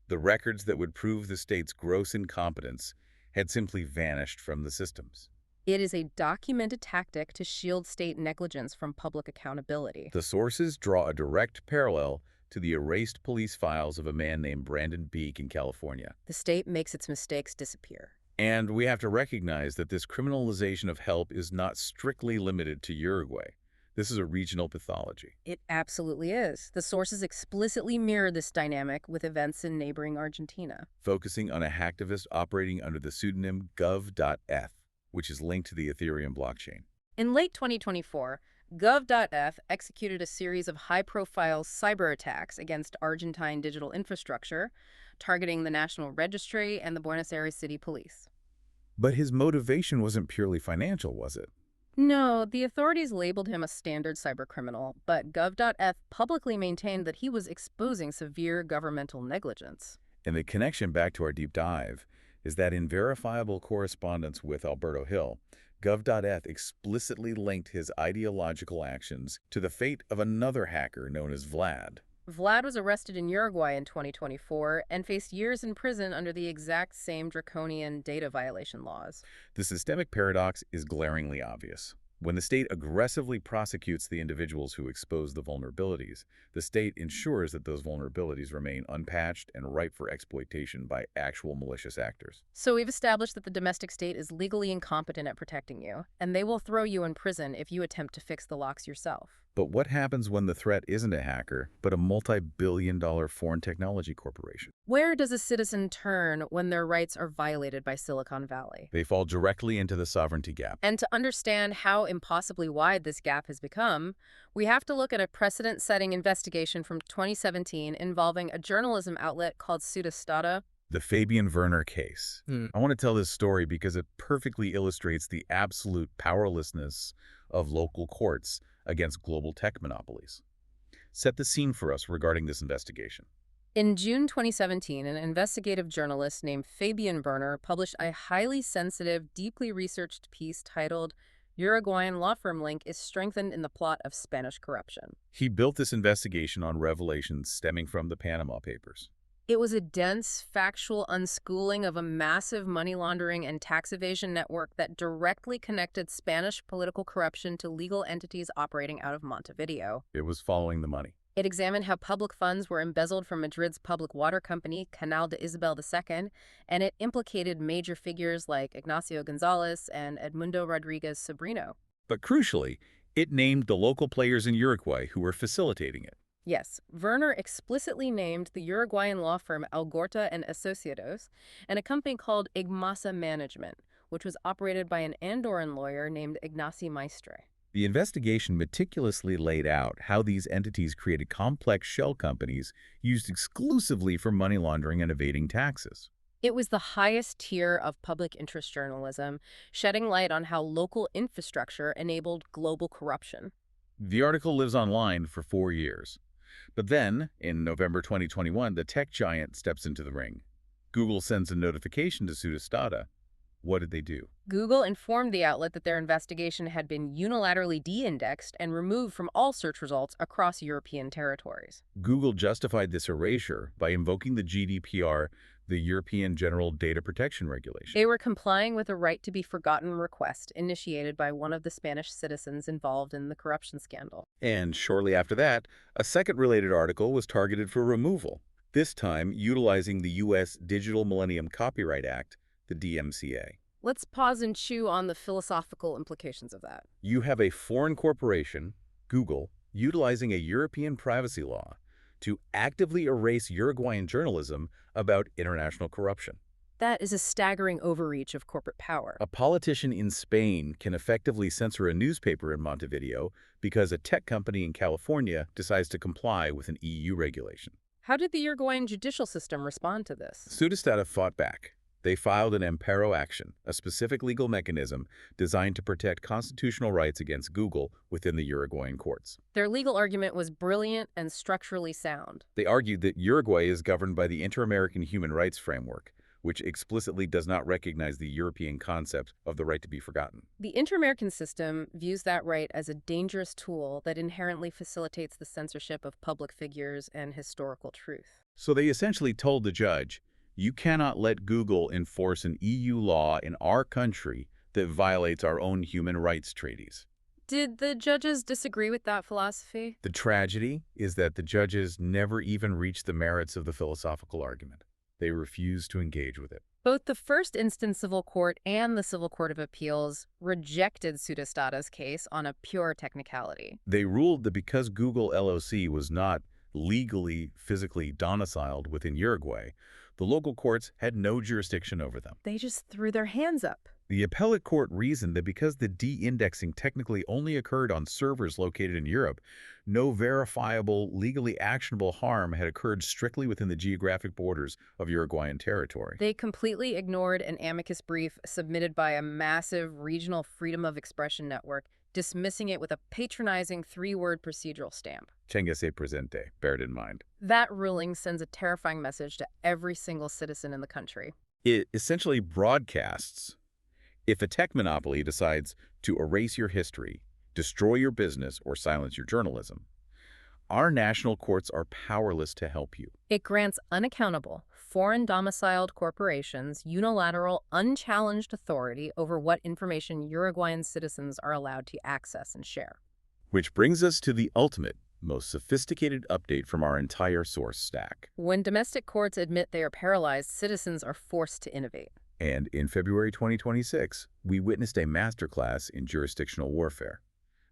the records that would prove the state's gross incompetence, had simply vanished from the systems. It is a documented tactic to shield state negligence from public accountability. The sources draw a direct parallel to the erased police files of a man named Brandon Beek in California. The state makes its mistakes disappear. And we have to recognize that this criminalization of help is not strictly limited to Uruguay. This is a regional pathology. It absolutely is. The sources explicitly mirror this dynamic with events in neighboring Argentina. Focusing on a hacktivist operating under the pseudonym gov.eth, which is linked to the Ethereum blockchain. In late 2024, gov.eth executed a series of high-profile cyber attacks against Argentine digital infrastructure, targeting the National Registry and the Buenos Aires City Police. But his motivation wasn't purely financial, was it? No, the authorities labeled him a standard cybercriminal, but gov.eth publicly maintained that he was exposing severe governmental negligence. And the connection back to our deep dive is that in verifiable correspondence with Alberto Hill, gov.eth explicitly linked his ideological actions to the fate of another hacker known as Vlad. Vlad was arrested in Uruguay in 2024 and faced years in prison under the exact same draconian data violation laws. The systemic paradox is glaringly obvious. When the state aggressively prosecutes the individuals who expose the vulnerabilities, the state ensures that those vulnerabilities remain unpatched and ripe for exploitation by actual malicious actors. So we've established that the domestic state is legally incompetent at protecting you, and they will throw you in prison if you attempt to fix the locks yourself. But what happens when the threat isn't a hacker, but a multi-billion-dollar foreign technology corporation? Where does a citizen turn when their rights are violated by Silicon Valley? They fall directly into the sovereignty gap. And to understand how impossibly wide this gap has become, we have to look at a precedent-setting investigation from 2017 involving a journalism outlet called Sudestada. The Fabian Werner case. I want to tell this story because it perfectly illustrates the absolute powerlessness of local courts against global tech monopolies. Set the scene for us regarding this investigation. In June 2017, an investigative journalist named Fabian Werner published a highly sensitive, deeply researched piece titled Uruguayan Law Firm Link is Strengthened in the Plot of Spanish Corruption. He built this investigation on revelations stemming from the Panama Papers. It was a dense, factual unschooling of a massive money laundering and tax evasion network that directly connected Spanish political corruption to legal entities operating out of Montevideo. It was following the money. It examined how public funds were embezzled from Madrid's public water company, Canal de Isabel II, and it implicated major figures like Ignacio Gonzalez and Edmundo Rodriguez Sobrino. But crucially, it named the local players in Uruguay who were facilitating it. Yes, Werner explicitly named the Uruguayan law firm Algorta and Asociados and a company called Igmasa Management, which was operated by an Andorran lawyer named Ignasi Maestre. The investigation meticulously laid out how these entities created complex shell companies used exclusively for money laundering and evading taxes. It was the highest tier of public interest journalism, shedding light on how local infrastructure enabled global corruption. The article lives online for 4 years. But then, in November 2021, the tech giant steps into the ring. Google sends a notification to Sudestada. What did they do? Google informed the outlet that their investigation had been unilaterally de-indexed and removed from all search results across European territories. Google justified this erasure by invoking the GDPR, the European General Data Protection Regulation. They were complying with a right-to-be-forgotten request initiated by one of the Spanish citizens involved in the corruption scandal. And shortly after that, a second related article was targeted for removal, this time utilizing the U.S. Digital Millennium Copyright Act, the DMCA. Let's pause and chew on the philosophical implications of that. You have a foreign corporation, Google, utilizing a European privacy law to actively erase Uruguayan journalism about international corruption. That is a staggering overreach of corporate power. A politician in Spain can effectively censor a newspaper in Montevideo because a tech company in California decides to comply with an EU regulation. How did the Uruguayan judicial system respond to this? Sudestada fought back. They filed an amparo action, a specific legal mechanism designed to protect constitutional rights against Google within the Uruguayan courts. Their legal argument was brilliant and structurally sound. They argued that Uruguay is governed by the Inter-American Human Rights Framework, which explicitly does not recognize the European concept of the right to be forgotten. The Inter-American system views that right as a dangerous tool that inherently facilitates the censorship of public figures and historical truth. So they essentially told the judge, you cannot let Google enforce an EU law in our country that violates our own human rights treaties. Did the judges disagree with that philosophy? The tragedy is that the judges never even reached the merits of the philosophical argument. They refused to engage with it. Both the first instance civil court and the Civil Court of Appeals rejected Sudestada's case on a pure technicality. They ruled that because Google LLC was not legally, physically domiciled within Uruguay, the local courts had no jurisdiction over them. They just threw their hands up. The appellate court reasoned that because the de-indexing technically only occurred on servers located in Europe, no verifiable, legally actionable harm had occurred strictly within the geographic borders of Uruguayan territory. They completely ignored an amicus brief submitted by a massive regional freedom of expression network, dismissing it with a patronizing 3-word procedural stamp. Téngase presente, bear it in mind. That ruling sends a terrifying message to every single citizen in the country. It essentially broadcasts, if a tech monopoly decides to erase your history, destroy your business, or silence your journalism, our national courts are powerless to help you. It grants unaccountable, foreign-domiciled corporations unilateral, unchallenged authority over what information Uruguayan citizens are allowed to access and share. Which brings us to the ultimate, most sophisticated update from our entire source stack. When domestic courts admit they are paralyzed, citizens are forced to innovate. And in February 2026, we witnessed a masterclass in jurisdictional warfare.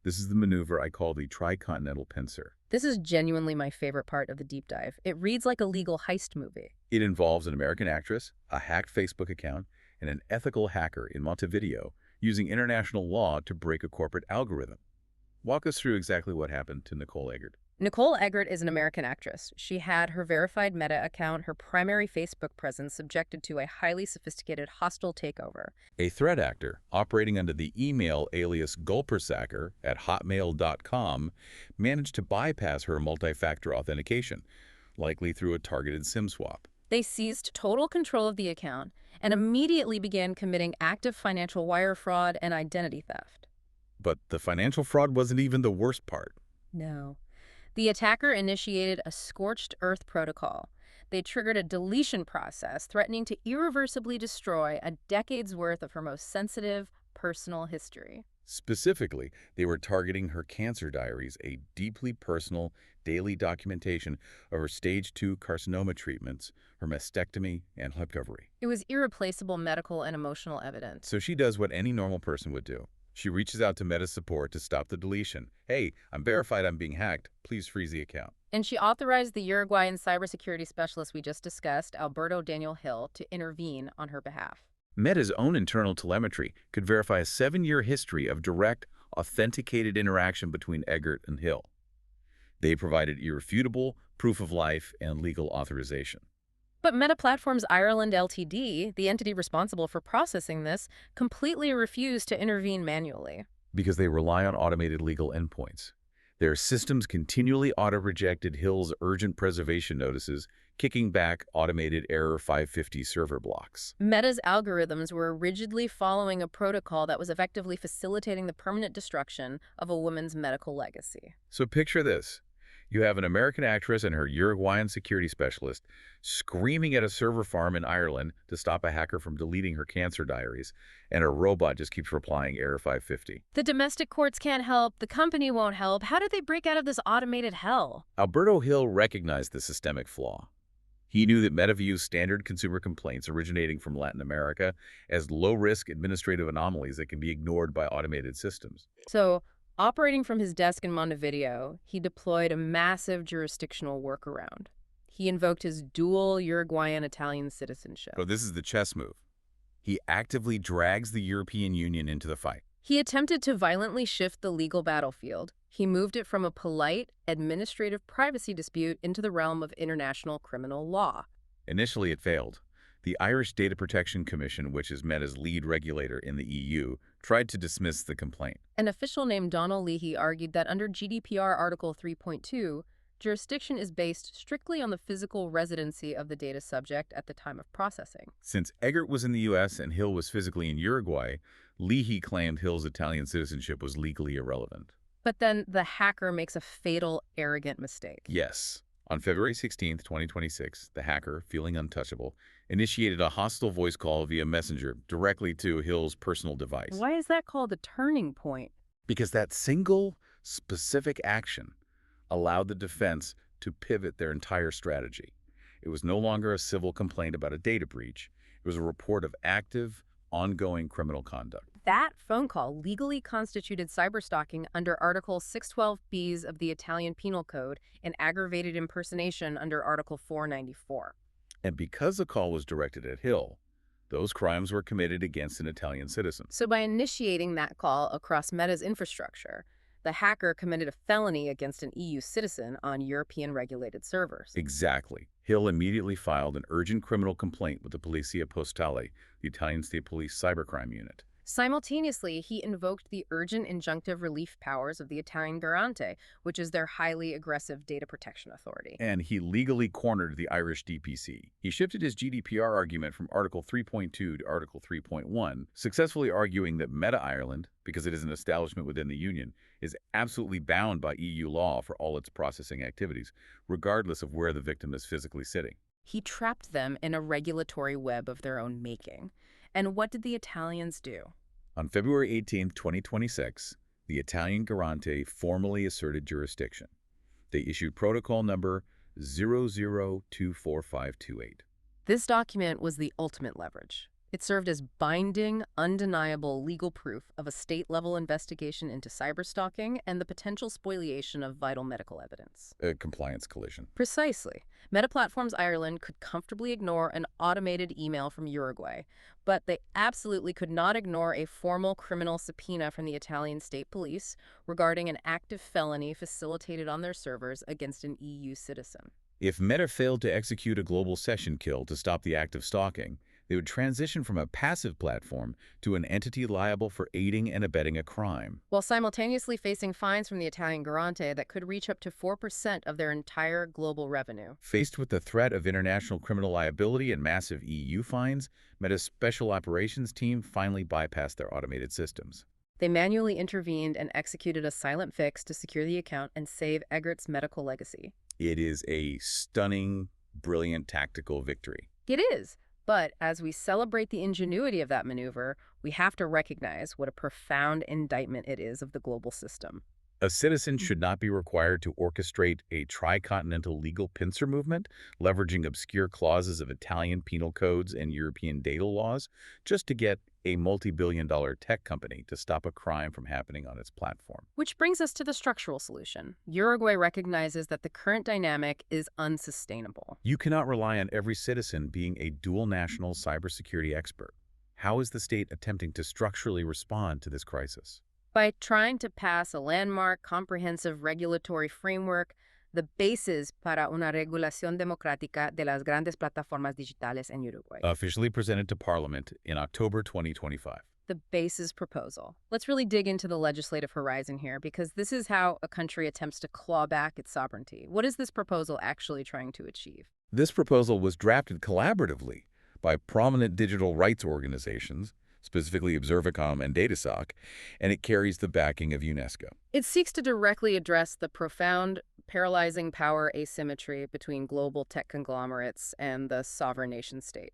This is the maneuver I call the tricontinental pincer. This is genuinely my favorite part of the deep dive. It reads like a legal heist movie. It involves an American actress, a hacked Facebook account, and an ethical hacker in Montevideo using international law to break a corporate algorithm. Walk us through exactly what happened to Nicole Eggert. Nicole Eggert is an American actress. She had her verified Meta account, her primary Facebook presence, subjected to a highly sophisticated hostile takeover. A threat actor operating under the email alias Gulpersacker at hotmail.com managed to bypass her multi-factor authentication, likely through a targeted SIM swap. They seized total control of the account and immediately began committing active financial wire fraud and identity theft. But the financial fraud wasn't even the worst part. No. The attacker initiated a scorched earth protocol. They triggered a deletion process threatening to irreversibly destroy a decade's worth of her most sensitive personal history. Specifically, they were targeting her cancer diaries, a deeply personal daily documentation of her stage 2 carcinoma treatments, her mastectomy, and recovery. It was irreplaceable medical and emotional evidence. So she does what any normal person would do. She reaches out to Meta support to stop the deletion. Hey, I'm verified I'm being hacked. Please freeze the account. And she authorized the Uruguayan cybersecurity specialist we just discussed, Alberto Daniel Hill, to intervene on her behalf. Meta's own internal telemetry could verify a 7-year history of direct, authenticated interaction between Eggert and Hill. They provided irrefutable proof of life and legal authorization. But Meta Platforms Ireland Ltd., the entity responsible for processing this, completely refused to intervene manually. Because they rely on automated legal endpoints. Their systems continually auto-rejected Hill's urgent preservation notices, kicking back automated error 550 server blocks. Meta's algorithms were rigidly following a protocol that was effectively facilitating the permanent destruction of a woman's medical legacy. So picture this. You have an American actress and her Uruguayan security specialist screaming at a server farm in Ireland to stop a hacker from deleting her cancer diaries, and a robot just keeps replying error 550. The domestic courts can't help, the company won't help. How did they break out of this automated hell? Alberto Hill recognized the systemic flaw. He knew that Meta views standard consumer complaints originating from Latin America as low-risk administrative anomalies that can be ignored by automated systems. So, operating from his desk in Montevideo, he deployed a massive jurisdictional workaround. He invoked his dual Uruguayan-Italian citizenship. So this is the chess move. He actively drags the European Union into the fight. He attempted to violently shift the legal battlefield. He moved it from a polite, administrative privacy dispute into the realm of international criminal law. Initially, it failed. The Irish Data Protection Commission, which is Meta's lead regulator in the EU, tried to dismiss the complaint. An official named Donald Leahy argued that under GDPR Article 3.2, jurisdiction is based strictly on the physical residency of the data subject at the time of processing. Since Eggert was in the U.S. and Hill was physically in Uruguay, Leahy claimed Hill's Italian citizenship was legally irrelevant. But then the hacker makes a fatal, arrogant mistake. Yes. On February 16, 2026, the hacker, feeling untouchable, initiated a hostile voice call via Messenger directly to Hill's personal device. Why is that called a turning point? Because that single, specific action allowed the defense to pivot their entire strategy. It was no longer a civil complaint about a data breach. It was a report of active, ongoing criminal conduct. That phone call legally constituted cyberstalking under Article 612b of the Italian Penal Code and aggravated impersonation under Article 494. And because the call was directed at Hill, those crimes were committed against an Italian citizen. So by initiating that call across Meta's infrastructure, the hacker committed a felony against an EU citizen on European regulated servers. Exactly. Hill immediately filed an urgent criminal complaint with the Polizia Postale, the Italian State Police cybercrime unit. Simultaneously, he invoked the urgent injunctive relief powers of the Italian Garante, which is their highly aggressive data protection authority. And he legally cornered the Irish DPC. He shifted his GDPR argument from Article 3.2 to Article 3.1, successfully arguing that Meta Ireland, because it is an establishment within the Union, is absolutely bound by EU law for all its processing activities, regardless of where the victim is physically sitting. He trapped them in a regulatory web of their own making. And what did the Italians do? On February 18, 2026, the Italian Garante formally asserted jurisdiction. They issued protocol number 002458. This document was the ultimate leverage. It served as binding, undeniable legal proof of a state-level investigation into cyberstalking and the potential spoliation of vital medical evidence. A compliance collision. Precisely. Meta Platforms Ireland could comfortably ignore an automated email from Uruguay, but they absolutely could not ignore a formal criminal subpoena from the Italian State Police regarding an active felony facilitated on their servers against an EU citizen. If Meta failed to execute a global session kill to stop the act of stalking, they would transition from a passive platform to an entity liable for aiding and abetting a crime, while simultaneously facing fines from the Italian Garante that could reach up to 4% of their entire global revenue. Faced with the threat of international criminal liability and massive EU fines, Meta's Special Operations team finally bypassed their automated systems. They manually intervened and executed a silent fix to secure the account and save Eggert's medical legacy. It is a stunning, brilliant tactical victory. It is. But as we celebrate the ingenuity of that maneuver, we have to recognize what a profound indictment it is of the global system. A citizen should not be required to orchestrate a tricontinental legal pincer movement, leveraging obscure clauses of Italian penal codes and European data laws, just to get a multi-billion-dollar tech company to stop a crime from happening on its platform. Which brings us to the structural solution. Uruguay recognizes that the current dynamic is unsustainable. You cannot rely on every citizen being a dual national cybersecurity expert. How is the state attempting to structurally respond to this crisis? By trying to pass a landmark, comprehensive regulatory framework, the bases para una regulación democrática de las grandes plataformas digitales en Uruguay. Officially presented to Parliament in October 2025. The bases proposal. Let's really dig into the legislative horizon here, because this is how a country attempts to claw back its sovereignty. What is this proposal actually trying to achieve? This proposal was drafted collaboratively by prominent digital rights organizations, specifically Observacom and DataSoc, and it carries the backing of UNESCO. It seeks to directly address the profound, paralyzing power asymmetry between global tech conglomerates and the sovereign nation-state.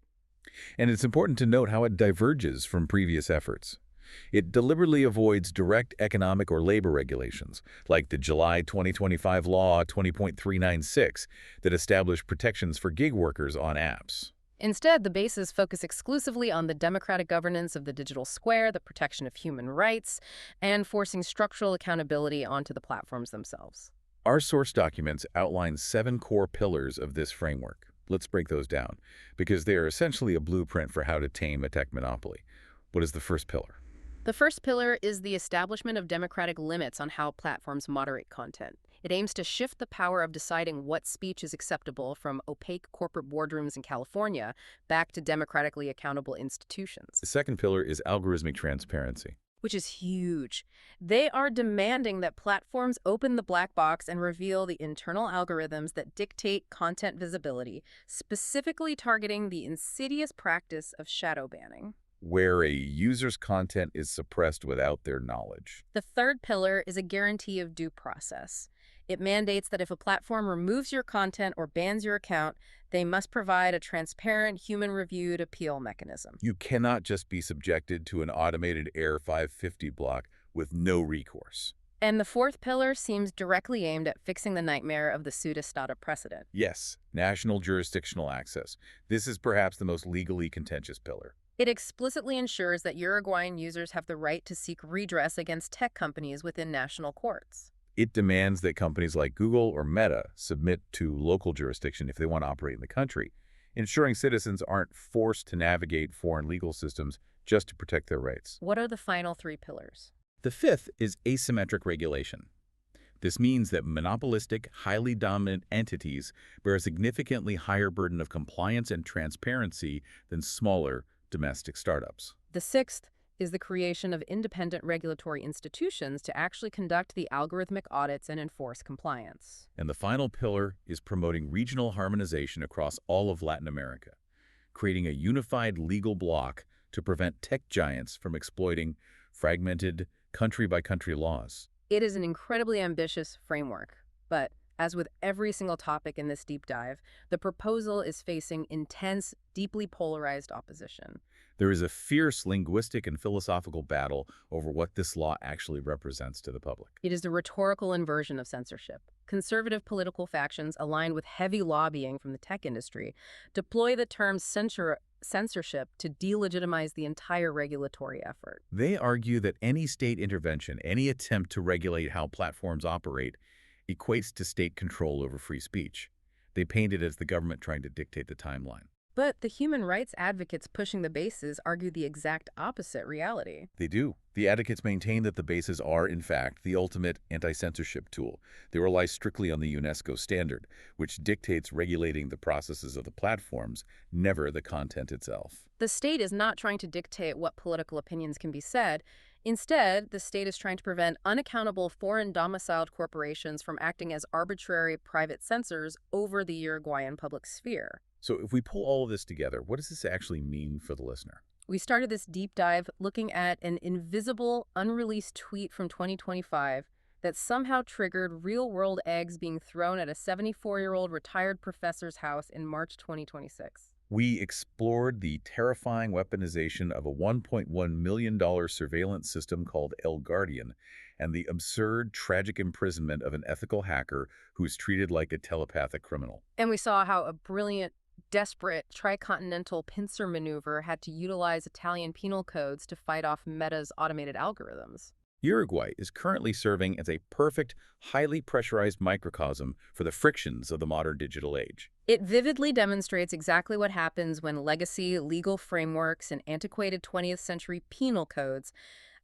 And it's important to note how it diverges from previous efforts. It deliberately avoids direct economic or labor regulations, like the July 2025 Law 20.396 that established protections for gig workers on apps. Instead, the bases focus exclusively on the democratic governance of the digital square, the protection of human rights, and forcing structural accountability onto the platforms themselves. Our source documents outline 7 core pillars of this framework. Let's break those down, because they are essentially a blueprint for how to tame a tech monopoly. What is the first pillar? The first pillar is the establishment of democratic limits on how platforms moderate content. It aims to shift the power of deciding what speech is acceptable from opaque corporate boardrooms in California back to democratically accountable institutions. The second pillar is algorithmic transparency. Which is huge. They are demanding that platforms open the black box and reveal the internal algorithms that dictate content visibility, specifically targeting the insidious practice of shadow banning, where a user's content is suppressed without their knowledge. The third pillar is a guarantee of due process. It mandates that if a platform removes your content or bans your account, they must provide a transparent, human-reviewed appeal mechanism. You cannot just be subjected to an automated Error 550 block with no recourse. And the fourth pillar seems directly aimed at fixing the nightmare of the pseudo-stata precedent. Yes, national jurisdictional access. This is perhaps the most legally contentious pillar. It explicitly ensures that Uruguayan users have the right to seek redress against tech companies within national courts. It demands that companies like Google or Meta submit to local jurisdiction if they want to operate in the country, ensuring citizens aren't forced to navigate foreign legal systems just to protect their rights. What are the final 3 pillars? The fifth is asymmetric regulation. This means that monopolistic, highly dominant entities bear a significantly higher burden of compliance and transparency than smaller domestic startups. The sixth is the creation of independent regulatory institutions to actually conduct the algorithmic audits and enforce compliance. And the final pillar is promoting regional harmonization across all of Latin America, creating a unified legal bloc to prevent tech giants from exploiting fragmented country-by-country laws. It is an incredibly ambitious framework, but as with every single topic in this deep dive, the proposal is facing intense, deeply polarized opposition. There is a fierce linguistic and philosophical battle over what this law actually represents to the public. It is a rhetorical inversion of censorship. Conservative political factions aligned with heavy lobbying from the tech industry deploy the term censorship to delegitimize the entire regulatory effort. They argue that any state intervention, any attempt to regulate how platforms operate, equates to state control over free speech. They paint it as the government trying to dictate the timeline. But the human rights advocates pushing the bases argue the exact opposite reality. They do. The advocates maintain that the bases are, in fact, the ultimate anti-censorship tool. They rely strictly on the UNESCO standard, which dictates regulating the processes of the platforms, never the content itself. The state is not trying to dictate what political opinions can be said. Instead, the state is trying to prevent unaccountable foreign domiciled corporations from acting as arbitrary private censors over the Uruguayan public sphere. So if we pull all of this together, what does this actually mean for the listener? We started this deep dive looking at an invisible, unreleased tweet from 2025 that somehow triggered real-world eggs being thrown at a 74-year-old retired professor's house in March 2026. We explored the terrifying weaponization of a $1.1 million surveillance system called El Guardian and the absurd, tragic imprisonment of an ethical hacker who's treated like a telepathic criminal. And we saw how a brilliant, desperate tricontinental pincer maneuver had to utilize Italian penal codes to fight off Meta's automated algorithms. Uruguay is currently serving as a perfect, highly pressurized microcosm for the frictions of the modern digital age. It vividly demonstrates exactly what happens when legacy legal frameworks and antiquated 20th century penal codes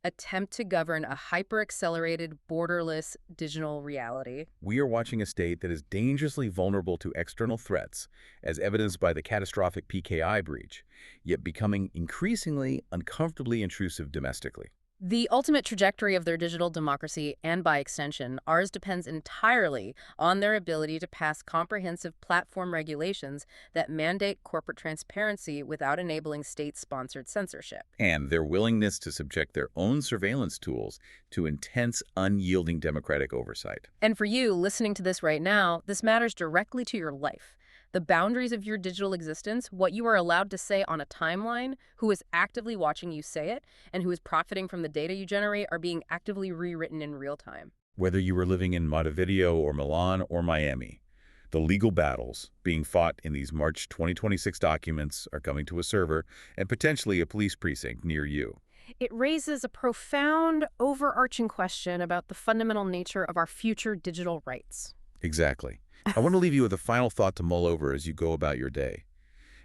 attempt to govern a hyper-accelerated, borderless digital reality. We are watching a state that is dangerously vulnerable to external threats, as evidenced by the catastrophic PKI breach, yet becoming increasingly uncomfortably intrusive domestically. The ultimate trajectory of their digital democracy, and by extension, ours, depends entirely on their ability to pass comprehensive platform regulations that mandate corporate transparency without enabling state-sponsored censorship. And their willingness to subject their own surveillance tools to intense, unyielding democratic oversight. And for you, listening to this right now, this matters directly to your life. The boundaries of your digital existence, what you are allowed to say on a timeline, who is actively watching you say it, and who is profiting from the data you generate are being actively rewritten in real time. Whether you are living in Montevideo or Milan or Miami, the legal battles being fought in these March 2026 documents are coming to a server and potentially a police precinct near you. It raises a profound, overarching question about the fundamental nature of our future digital rights. Exactly. I want to leave you with a final thought to mull over as you go about your day.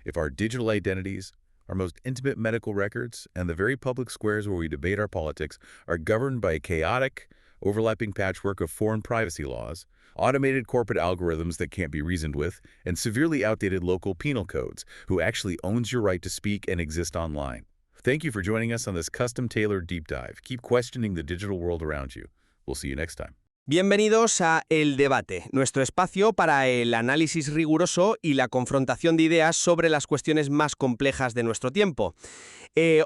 If our digital identities, our most intimate medical records, and the very public squares where we debate our politics are governed by a chaotic, overlapping patchwork of foreign privacy laws, automated corporate algorithms that can't be reasoned with, and severely outdated local penal codes, who actually owns your right to speak and exist online. Thank you for joining us on this custom-tailored deep dive. Keep questioning the digital world around you. We'll see you next time. Bienvenidos a El Debate, nuestro espacio para el análisis riguroso y la confrontación de ideas sobre las cuestiones más complejas de nuestro tiempo.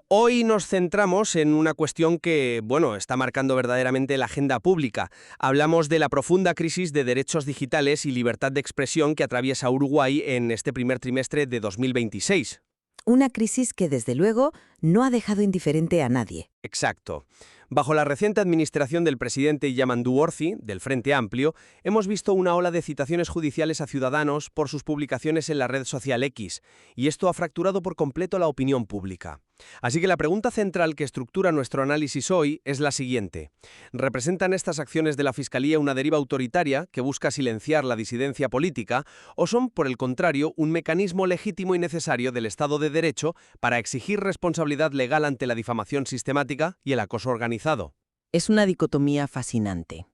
Hoy nos centramos en una cuestión que, está marcando verdaderamente la agenda pública. Hablamos de la profunda crisis de derechos digitales y libertad de expresión que atraviesa Uruguay en este primer trimestre de 2026. Una crisis que, desde luego, no ha dejado indiferente a nadie. Exacto. Bajo la reciente administración del presidente Yamandu Orsi, del Frente Amplio, hemos visto una ola de citaciones judiciales a ciudadanos por sus publicaciones en la red social X, y esto ha fracturado por completo la opinión pública. Así que la pregunta central que estructura nuestro análisis hoy es la siguiente. ¿Representan estas acciones de la Fiscalía una deriva autoritaria que busca silenciar la disidencia política o son, por el contrario, un mecanismo legítimo y necesario del Estado de Derecho para exigir responsabilidad legal ante la difamación sistemática y el acoso organizado? Es una dicotomía fascinante.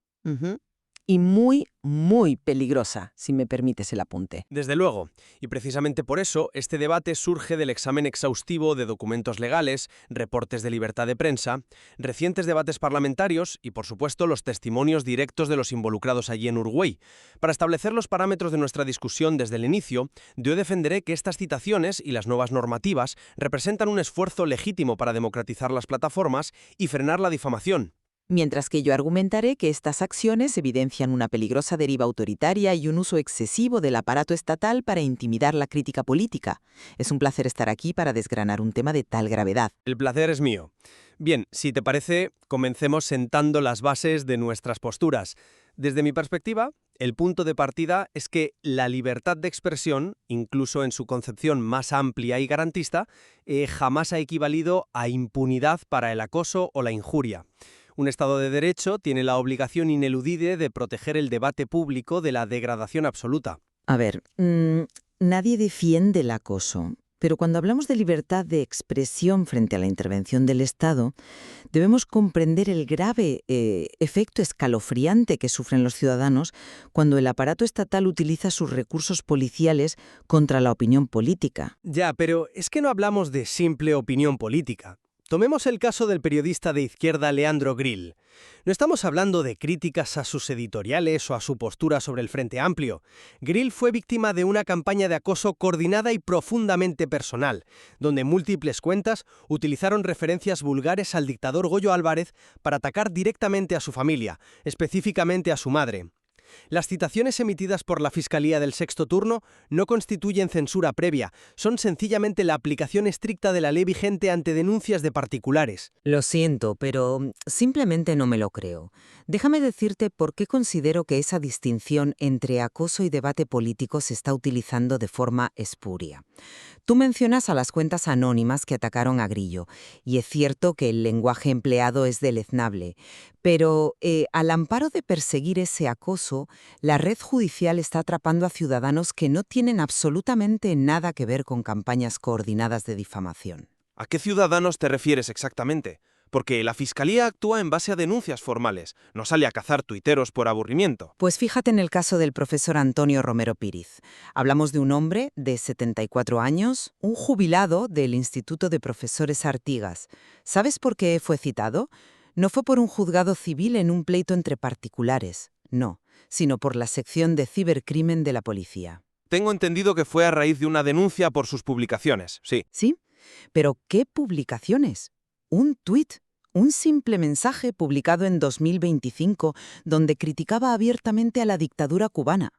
Y muy, muy peligrosa, si me permites el apunte. Desde luego, y precisamente por eso este debate surge del examen exhaustivo de documentos legales, reportes de libertad de prensa, recientes debates parlamentarios y, por supuesto, los testimonios directos de los involucrados allí en Uruguay. Para establecer los parámetros de nuestra discusión desde el inicio, yo defenderé que estas citaciones y las nuevas normativas representan un esfuerzo legítimo para democratizar las plataformas y frenar la difamación. Mientras que yo argumentaré que estas acciones evidencian una peligrosa deriva autoritaria y un uso excesivo del aparato estatal para intimidar la crítica política. Es un placer estar aquí para desgranar un tema de tal gravedad. El placer es mío. Bien, si te parece, comencemos sentando las bases de nuestras posturas. Desde mi perspectiva, el punto de partida es que la libertad de expresión, incluso en su concepción más amplia y garantista, jamás ha equivalido a impunidad para el acoso o la injuria. Un Estado de Derecho tiene la obligación ineludible de proteger el debate público de la degradación absoluta. A ver, nadie defiende el acoso, pero cuando hablamos de libertad de expresión frente a la intervención del Estado, debemos comprender el grave efecto escalofriante que sufren los ciudadanos cuando el aparato estatal utiliza sus recursos policiales contra la opinión política. Ya, pero es que no hablamos de simple opinión política. Tomemos el caso del periodista de izquierda Leandro Grill. No estamos hablando de críticas a sus editoriales o a su postura sobre el Frente Amplio. Grill fue víctima de una campaña de acoso coordinada y profundamente personal, donde múltiples cuentas utilizaron referencias vulgares al dictador Goyo Álvarez para atacar directamente a su familia, específicamente a su madre. Las citaciones emitidas por la Fiscalía del Sexto Turno no constituyen censura previa, son sencillamente la aplicación estricta de la ley vigente ante denuncias de particulares. Lo siento, pero simplemente no me lo creo. Déjame decirte por qué considero que esa distinción entre acoso y debate político se está utilizando de forma espuria. Tú mencionas a las cuentas anónimas que atacaron a Grillo, y es cierto que el lenguaje empleado es deleznable, pero al amparo de perseguir ese acoso, la red judicial está atrapando a ciudadanos que no tienen absolutamente nada que ver con campañas coordinadas de difamación. ¿A qué ciudadanos te refieres exactamente? porque la Fiscalía actúa en base a denuncias formales, no sale a cazar tuiteros por aburrimiento. Pues fíjate en el caso del profesor Antonio Romero Píriz. Hablamos de un hombre de 74 años, un jubilado del Instituto de Profesores Artigas. ¿Sabes por qué fue citado? No fue por un juzgado civil en un pleito entre particulares, no, sino por la sección de cibercrimen de la policía. Tengo entendido que fue a raíz de una denuncia por sus publicaciones, sí. ¿Sí? ¿Pero qué publicaciones? Un tuit, un simple mensaje publicado en 2025 donde criticaba abiertamente a la dictadura cubana.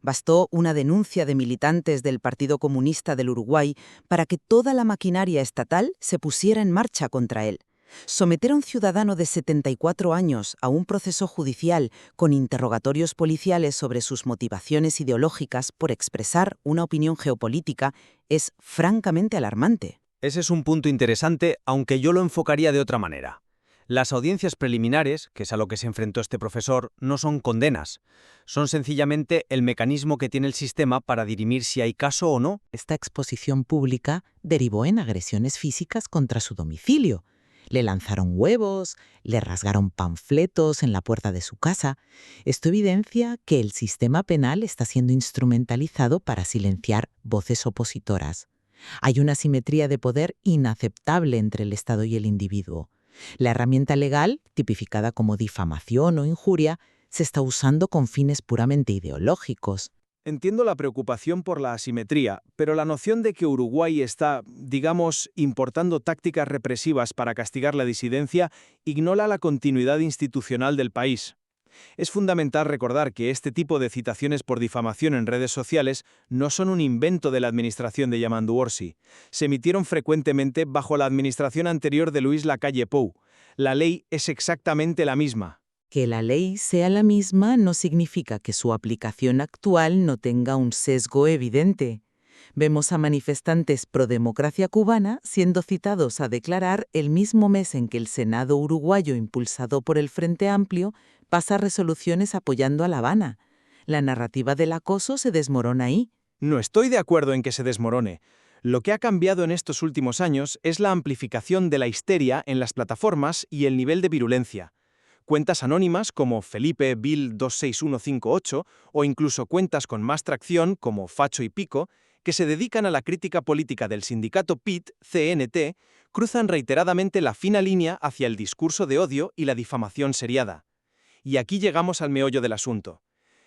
Bastó una denuncia de militantes del Partido Comunista del Uruguay para que toda la maquinaria estatal se pusiera en marcha contra él. Someter a un ciudadano de 74 años a un proceso judicial con interrogatorios policiales sobre sus motivaciones ideológicas por expresar una opinión geopolítica es francamente alarmante. Ese es un punto interesante, aunque yo lo enfocaría de otra manera. Las audiencias preliminares, que es a lo que se enfrentó este profesor, no son condenas. Son sencillamente el mecanismo que tiene el sistema para dirimir si hay caso o no. Esta exposición pública derivó en agresiones físicas contra su domicilio. Le lanzaron huevos, le rasgaron panfletos en la puerta de su casa. Esto evidencia que el sistema penal está siendo instrumentalizado para silenciar voces opositoras. Hay una asimetría de poder inaceptable entre el Estado y el individuo. La herramienta legal, tipificada como difamación o injuria, se está usando con fines puramente ideológicos. Entiendo la preocupación por la asimetría, pero la noción de que Uruguay está, digamos, importando tácticas represivas para castigar la disidencia ignora la continuidad institucional del país. Es fundamental recordar que este tipo de citaciones por difamación en redes sociales no son un invento de la administración de Yamandu Orsi. Se emitieron frecuentemente bajo la administración anterior de Luis Lacalle Pou. La ley es exactamente la misma. Que la ley sea la misma no significa que su aplicación actual no tenga un sesgo evidente. Vemos a manifestantes pro democracia cubana siendo citados a declarar el mismo mes en que el Senado uruguayo, impulsado por el Frente Amplio, pasa resoluciones apoyando a La Habana. La narrativa del acoso se desmorona ahí. No estoy de acuerdo en que se desmorone. Lo que ha cambiado en estos últimos años es la amplificación de la histeria en las plataformas y el nivel de virulencia. Cuentas anónimas como Felipe Bill 26158 o incluso cuentas con más tracción como Facho y Pico, que se dedican a la crítica política del sindicato PIT-CNT, cruzan reiteradamente la fina línea hacia el discurso de odio y la difamación seriada. Y aquí llegamos al meollo del asunto.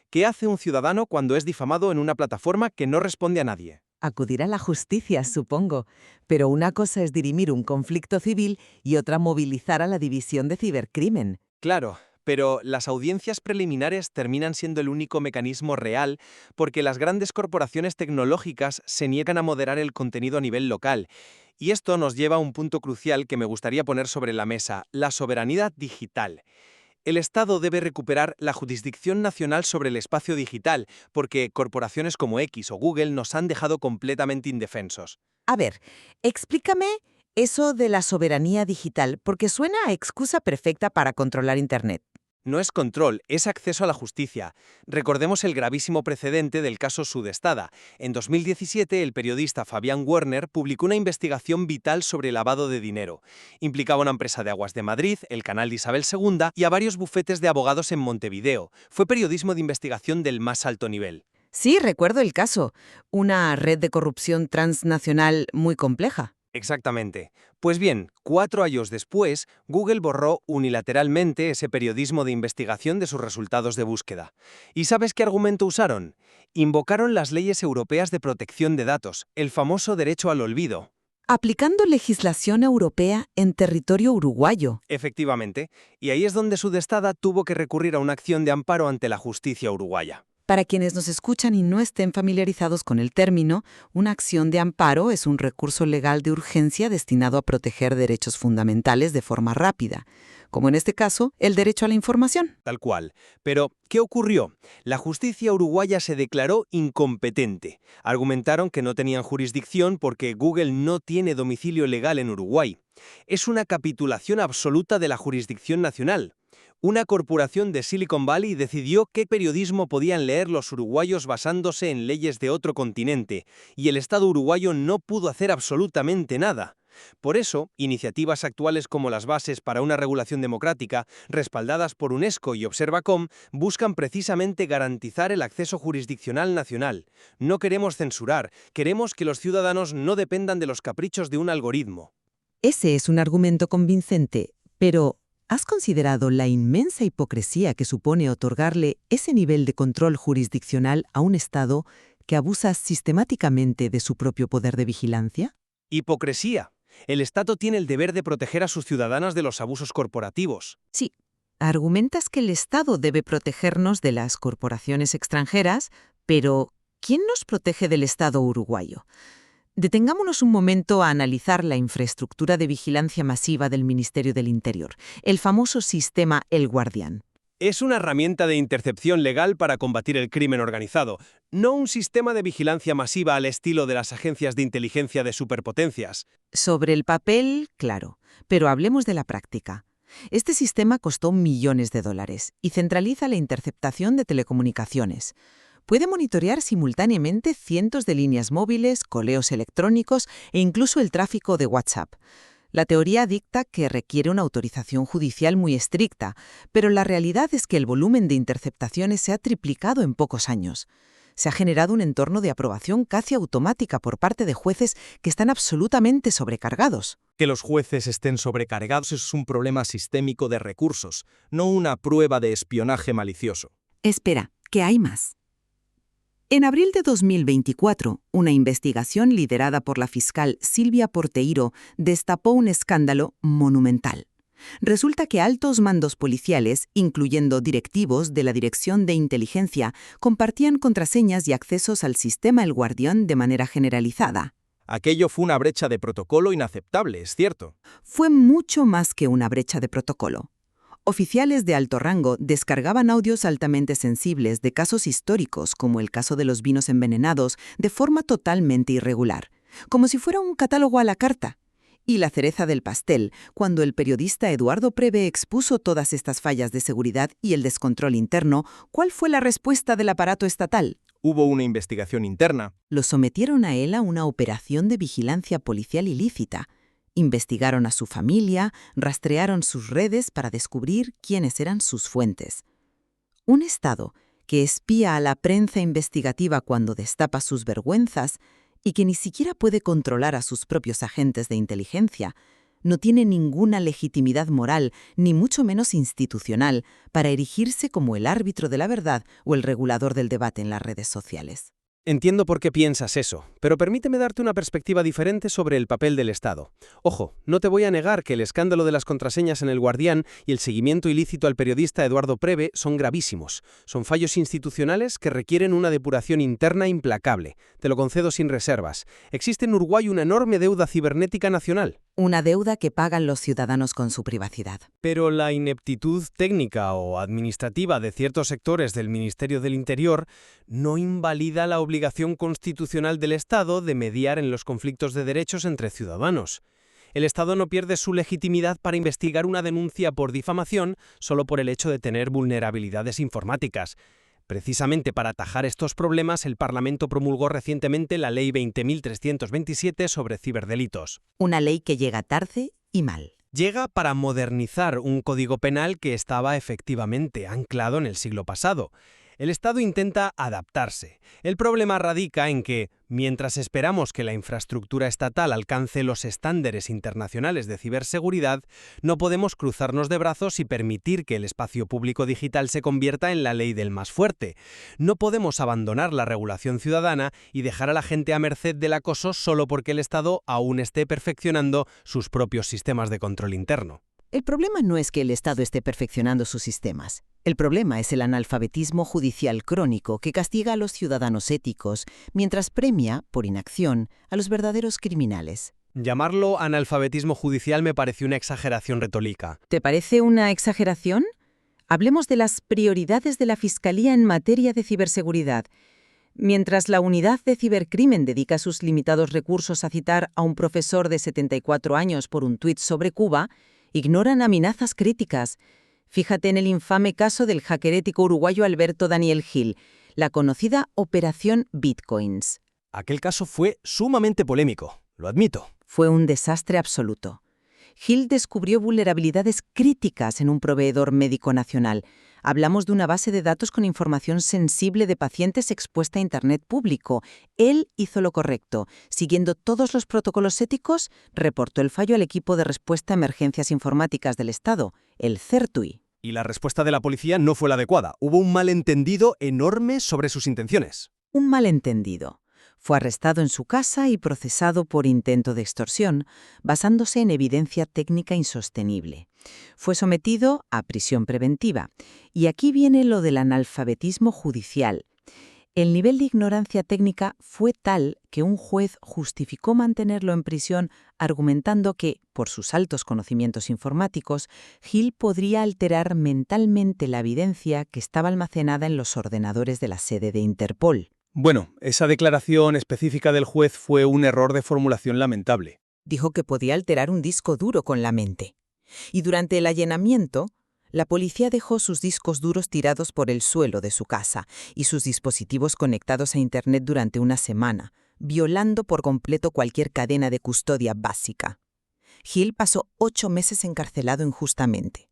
¿Qué hace un ciudadano cuando es difamado en una plataforma que no responde a nadie? Acudir a la justicia, supongo. Pero una cosa es dirimir un conflicto civil y otra movilizar a la división de cibercrimen. Claro, pero las audiencias preliminares terminan siendo el único mecanismo real porque las grandes corporaciones tecnológicas se niegan a moderar el contenido a nivel local. Y esto nos lleva a un punto crucial que me gustaría poner sobre la mesa, la soberanía digital. El Estado debe recuperar la jurisdicción nacional sobre el espacio digital, porque corporaciones como X o Google nos han dejado completamente indefensos. A ver, explícame eso de la soberanía digital, porque suena a excusa perfecta para controlar Internet. No es control, es acceso a la justicia. Recordemos el gravísimo precedente del caso Sudestada. En 2017, el periodista Fabián Werner publicó una investigación vital sobre lavado de dinero. Implicaba a una empresa de aguas de Madrid, el canal de Isabel II y a varios bufetes de abogados en Montevideo. Fue periodismo de investigación del más alto nivel. Sí, recuerdo el caso. Una red de corrupción transnacional muy compleja. Exactamente. Pues bien, 4 años después, Google borró unilateralmente ese periodismo de investigación de sus resultados de búsqueda. ¿Y sabes qué argumento usaron? Invocaron las leyes europeas de protección de datos, el famoso derecho al olvido. Aplicando legislación europea en territorio uruguayo. Efectivamente, y ahí es donde Sudestada tuvo que recurrir a una acción de amparo ante la justicia uruguaya. Para quienes nos escuchan y no estén familiarizados con el término, una acción de amparo es un recurso legal de urgencia destinado a proteger derechos fundamentales de forma rápida, como en este caso, el derecho a la información. Tal cual. Pero, ¿qué ocurrió? La justicia uruguaya se declaró incompetente. Argumentaron que no tenían jurisdicción porque Google no tiene domicilio legal en Uruguay. Es una capitulación absoluta de la jurisdicción nacional. Una corporación de Silicon Valley decidió qué periodismo podían leer los uruguayos basándose en leyes de otro continente, y el Estado uruguayo no pudo hacer absolutamente nada. Por eso, iniciativas actuales como las bases para una regulación democrática, respaldadas por UNESCO y Observacom, buscan precisamente garantizar el acceso jurisdiccional nacional. No queremos censurar, queremos que los ciudadanos no dependan de los caprichos de un algoritmo. Ese es un argumento convincente, pero ¿has considerado la inmensa hipocresía que supone otorgarle ese nivel de control jurisdiccional a un Estado que abusa sistemáticamente de su propio poder de vigilancia? Hipocresía. El Estado tiene el deber de proteger a sus ciudadanos de los abusos corporativos. Sí, argumentas que el Estado debe protegernos de las corporaciones extranjeras, pero ¿quién nos protege del Estado uruguayo? Detengámonos un momento a analizar la infraestructura de vigilancia masiva del Ministerio del Interior, el famoso sistema El Guardián. Es una herramienta de intercepción legal para combatir el crimen organizado, no un sistema de vigilancia masiva al estilo de las agencias de inteligencia de superpotencias. Sobre el papel, claro, pero hablemos de la práctica. Este sistema costó millones de dólares y centraliza la interceptación de telecomunicaciones. Puede monitorear simultáneamente cientos de líneas móviles, correos electrónicos e incluso el tráfico de WhatsApp. La teoría dicta que requiere una autorización judicial muy estricta, pero la realidad es que el volumen de interceptaciones se ha triplicado en pocos años. Se ha generado un entorno de aprobación casi automática por parte de jueces que están absolutamente sobrecargados. Que los jueces estén sobrecargados es un problema sistémico de recursos, no una prueba de espionaje malicioso. Espera, que hay más. En abril de 2024, una investigación liderada por la fiscal Silvia Porteiro destapó un escándalo monumental. Resulta que altos mandos policiales, incluyendo directivos de la Dirección de Inteligencia, compartían contraseñas y accesos al sistema El Guardián de manera generalizada. Aquello fue una brecha de protocolo inaceptable, es cierto. Fue mucho más que una brecha de protocolo. Oficiales de alto rango descargaban audios altamente sensibles de casos históricos, como el caso de los vinos envenenados, de forma totalmente irregular, como si fuera un catálogo a la carta. Y la cereza del pastel, cuando el periodista Eduardo Preve expuso todas estas fallas de seguridad y el descontrol interno, ¿cuál fue la respuesta del aparato estatal? Hubo una investigación interna. Lo sometieron a él a una operación de vigilancia policial ilícita. Investigaron a su familia, rastrearon sus redes para descubrir quiénes eran sus fuentes. Un Estado que espía a la prensa investigativa cuando destapa sus vergüenzas y que ni siquiera puede controlar a sus propios agentes de inteligencia, no tiene ninguna legitimidad moral, ni mucho menos institucional, para erigirse como el árbitro de la verdad o el regulador del debate en las redes sociales. Entiendo por qué piensas eso, pero permíteme darte una perspectiva diferente sobre el papel del Estado. Ojo, no te voy a negar que el escándalo de las contraseñas en El Guardián y el seguimiento ilícito al periodista Eduardo Preve son gravísimos. Son fallos institucionales que requieren una depuración interna implacable. Te lo concedo sin reservas. Existe en Uruguay una enorme deuda cibernética nacional. Una deuda que pagan los ciudadanos con su privacidad. Pero la ineptitud técnica o administrativa de ciertos sectores del Ministerio del Interior no invalida la obligación constitucional del Estado de mediar en los conflictos de derechos entre ciudadanos. El Estado no pierde su legitimidad para investigar una denuncia por difamación solo por el hecho de tener vulnerabilidades informáticas. Precisamente para atajar estos problemas, el Parlamento promulgó recientemente la Ley 20.327 sobre ciberdelitos. Una ley que llega tarde y mal. Llega para modernizar un código penal que estaba efectivamente anclado en el siglo pasado. El Estado intenta adaptarse. El problema radica en que, mientras esperamos que la infraestructura estatal alcance los estándares internacionales de ciberseguridad, no podemos cruzarnos de brazos y permitir que el espacio público digital se convierta en la ley del más fuerte. No podemos abandonar la regulación ciudadana y dejar a la gente a merced del acoso solo porque el Estado aún esté perfeccionando sus propios sistemas de control interno. El problema no es que el Estado esté perfeccionando sus sistemas. El problema es el analfabetismo judicial crónico que castiga a los ciudadanos éticos mientras premia, por inacción, a los verdaderos criminales. Llamarlo analfabetismo judicial me pareció una exageración retórica. ¿Te parece una exageración? Hablemos de las prioridades de la Fiscalía en materia de ciberseguridad. Mientras la unidad de cibercrimen dedica sus limitados recursos a citar a un profesor de 74 años por un tuit sobre Cuba, ignoran amenazas críticas. Fíjate en el infame caso del hacker ético uruguayo Alberto Daniel Gil, la conocida Operación Bitcoins. Aquel caso fue sumamente polémico, lo admito. Fue un desastre absoluto. Hill descubrió vulnerabilidades críticas en un proveedor médico nacional. Hablamos de una base de datos con información sensible de pacientes expuesta a Internet público. Él hizo lo correcto. Siguiendo todos los protocolos éticos, reportó el fallo al equipo de respuesta a emergencias informáticas del Estado, el CERTUI. Y la respuesta de la policía no fue la adecuada. Hubo un malentendido enorme sobre sus intenciones. Un malentendido. Fue arrestado en su casa y procesado por intento de extorsión, basándose en evidencia técnica insostenible. Fue sometido a prisión preventiva. Y aquí viene lo del analfabetismo judicial. El nivel de ignorancia técnica fue tal que un juez justificó mantenerlo en prisión argumentando que, por sus altos conocimientos informáticos, Hill podría alterar mentalmente la evidencia que estaba almacenada en los ordenadores de la sede de Interpol. Bueno, esa declaración específica del juez fue un error de formulación lamentable. Dijo que podía alterar un disco duro con la mente. Y durante el allanamiento, la policía dejó sus discos duros tirados por el suelo de su casa y sus dispositivos conectados a Internet durante una semana, violando por completo cualquier cadena de custodia básica. Hill pasó 8 meses encarcelado injustamente.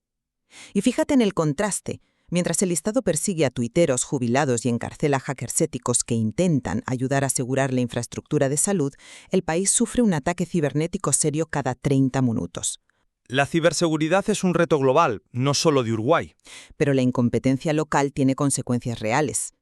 Y fíjate en el contraste. Mientras el Estado persigue a tuiteros jubilados y encarcela hackers éticos que intentan ayudar a asegurar la infraestructura de salud, el país sufre un ataque cibernético serio cada 30 minutos. La ciberseguridad es un reto global, no solo de Uruguay. Pero la incompetencia local tiene consecuencias reales.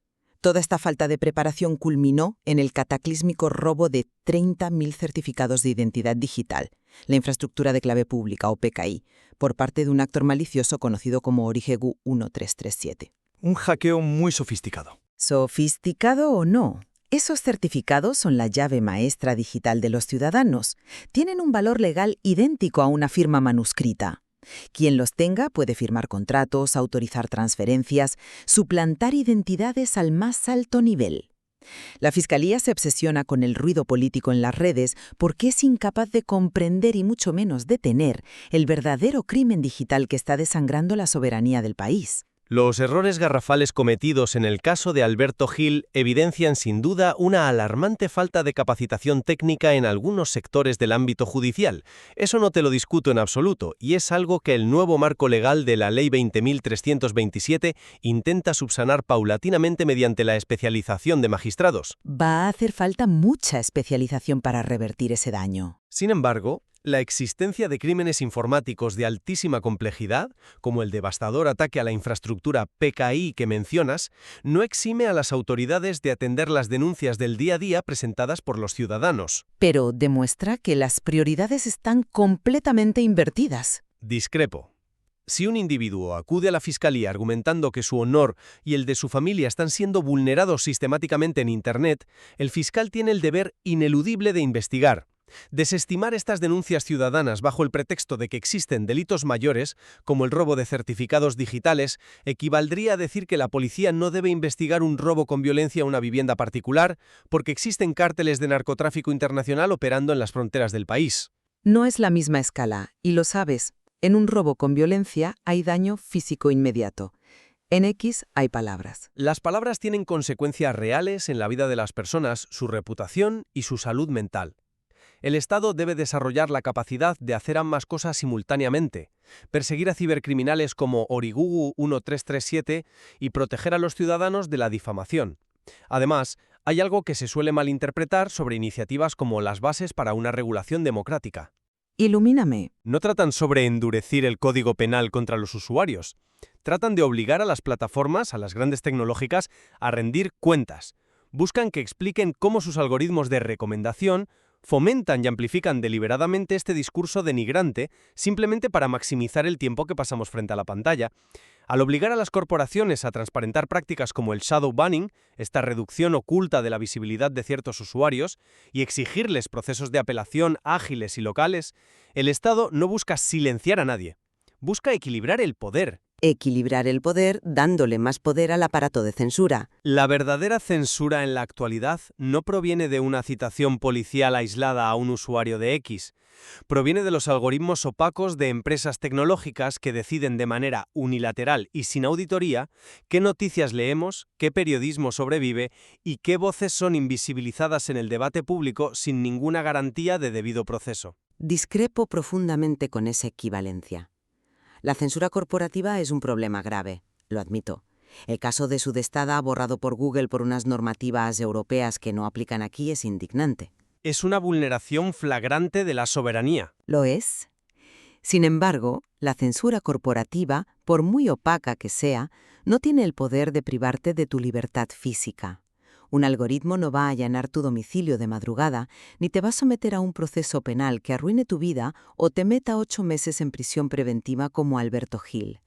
Toda esta falta de preparación culminó en el cataclísmico robo de 30.000 certificados de identidad digital, la infraestructura de clave pública o PKI, por parte de un actor malicioso conocido como Origegu 1337. Un hackeo muy sofisticado. ¿Sofisticado o no? Esos certificados son la llave maestra digital de los ciudadanos. Tienen un valor legal idéntico a una firma manuscrita. Quien los tenga puede firmar contratos, autorizar transferencias, suplantar identidades al más alto nivel. La Fiscalía se obsesiona con el ruido político en las redes porque es incapaz de comprender y mucho menos detener el verdadero crimen digital que está desangrando la soberanía del país. Los errores garrafales cometidos en el caso de Alberto Hill evidencian sin duda una alarmante falta de capacitación técnica en algunos sectores del ámbito judicial. Eso no te lo discuto en absoluto, y es algo que el nuevo marco legal de la Ley 20.327 intenta subsanar paulatinamente mediante la especialización de magistrados. Va a hacer falta mucha especialización para revertir ese daño. Sin embargo, la existencia de crímenes informáticos de altísima complejidad, como el devastador ataque a la infraestructura PKI que mencionas, no exime a las autoridades de atender las denuncias del día a día presentadas por los ciudadanos. Pero demuestra que las prioridades están completamente invertidas. Discrepo. Si un individuo acude a la Fiscalía argumentando que su honor y el de su familia están siendo vulnerados sistemáticamente en Internet, el fiscal tiene el deber ineludible de investigar. Desestimar estas denuncias ciudadanas bajo el pretexto de que existen delitos mayores, como el robo de certificados digitales, equivaldría a decir que la policía no debe investigar un robo con violencia a una vivienda particular porque existen cárteles de narcotráfico internacional operando en las fronteras del país. No es la misma escala, y lo sabes. En un robo con violencia hay daño físico inmediato. En X hay palabras. Las palabras tienen consecuencias reales en la vida de las personas, su reputación y su salud mental. El Estado debe desarrollar la capacidad de hacer ambas cosas simultáneamente, perseguir a cibercriminales como Origegu 1337 y proteger a los ciudadanos de la difamación. Además, hay algo que se suele malinterpretar sobre iniciativas como las bases para una regulación democrática. Ilumíname. No tratan sobre endurecer el código penal contra los usuarios. Tratan de obligar a las plataformas, a las grandes tecnológicas, a rendir cuentas. Buscan que expliquen cómo sus algoritmos de recomendación fomentan y amplifican deliberadamente este discurso denigrante simplemente para maximizar el tiempo que pasamos frente a la pantalla. Al obligar a las corporaciones a transparentar prácticas como el shadow banning, esta reducción oculta de la visibilidad de ciertos usuarios, y exigirles procesos de apelación ágiles y locales, el Estado no busca silenciar a nadie. Busca equilibrar el poder, Equilibrar el poder dándole más poder al aparato de censura. La verdadera censura en la actualidad no proviene de una citación policial aislada a un usuario de X. Proviene de los algoritmos opacos de empresas tecnológicas que deciden de manera unilateral y sin auditoría qué noticias leemos, qué periodismo sobrevive y qué voces son invisibilizadas en el debate público sin ninguna garantía de debido proceso. Discrepo profundamente con esa equivalencia. La censura corporativa es un problema grave, lo admito. El caso de Sudestada borrado por Google por unas normativas europeas que no aplican aquí es indignante. Es una vulneración flagrante de la soberanía. ¿Lo es? Sin embargo, la censura corporativa, por muy opaca que sea, no tiene el poder de privarte de tu libertad física. Un algoritmo no va a allanar tu domicilio de madrugada, ni te va a someter a un proceso penal que arruine tu vida o te meta 8 meses en prisión preventiva como Alberto Gil.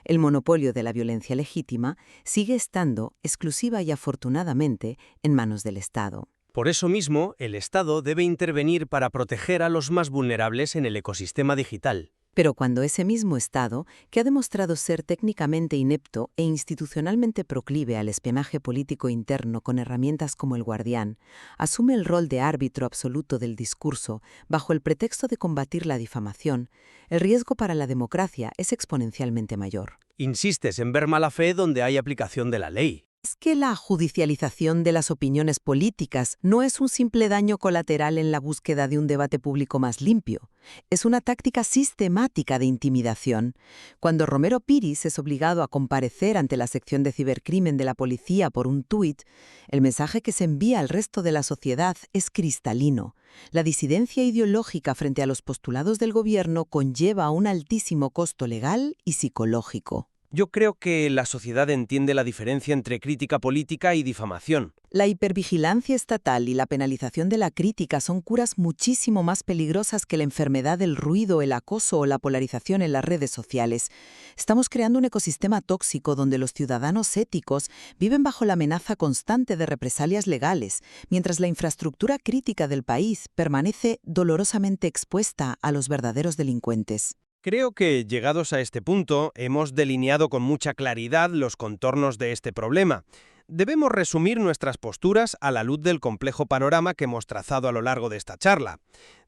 El monopolio de la violencia legítima sigue estando, exclusiva y afortunadamente, en manos del Estado. Por eso mismo, el Estado debe intervenir para proteger a los más vulnerables en el ecosistema digital. Pero cuando ese mismo Estado, que ha demostrado ser técnicamente inepto e institucionalmente proclive al espionaje político interno con herramientas como el Guardián, asume el rol de árbitro absoluto del discurso bajo el pretexto de combatir la difamación, el riesgo para la democracia es exponencialmente mayor. Insistes en ver mala fe donde hay aplicación de la ley. Es que la judicialización de las opiniones políticas no es un simple daño colateral en la búsqueda de un debate público más limpio. Es una táctica sistemática de intimidación. Cuando Romero Piris es obligado a comparecer ante la sección de cibercrimen de la policía por un tuit, el mensaje que se envía al resto de la sociedad es cristalino. La disidencia ideológica frente a los postulados del gobierno conlleva un altísimo costo legal y psicológico. Yo creo que la sociedad entiende la diferencia entre crítica política y difamación. La hipervigilancia estatal y la penalización de la crítica son curas muchísimo más peligrosas que la enfermedad del ruido, el acoso o la polarización en las redes sociales. Estamos creando un ecosistema tóxico donde los ciudadanos éticos viven bajo la amenaza constante de represalias legales, mientras la infraestructura crítica del país permanece dolorosamente expuesta a los verdaderos delincuentes. Creo que, llegados a este punto, hemos delineado con mucha claridad los contornos de este problema. Debemos resumir nuestras posturas a la luz del complejo panorama que hemos trazado a lo largo de esta charla.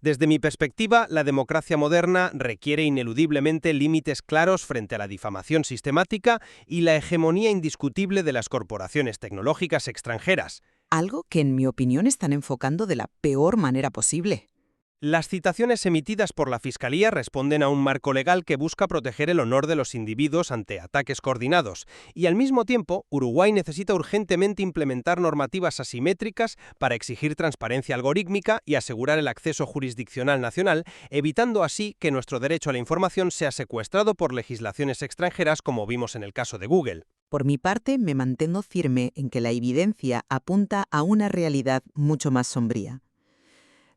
Desde mi perspectiva, la democracia moderna requiere ineludiblemente límites claros frente a la difamación sistemática y la hegemonía indiscutible de las corporaciones tecnológicas extranjeras. Algo que, en mi opinión, están enfocando de la peor manera posible. Las citaciones emitidas por la Fiscalía responden a un marco legal que busca proteger el honor de los individuos ante ataques coordinados, y al mismo tiempo, Uruguay necesita urgentemente implementar normativas asimétricas para exigir transparencia algorítmica y asegurar el acceso jurisdiccional nacional, evitando así que nuestro derecho a la información sea secuestrado por legislaciones extranjeras como vimos en el caso de Google. Por mi parte, me mantengo firme en que la evidencia apunta a una realidad mucho más sombría.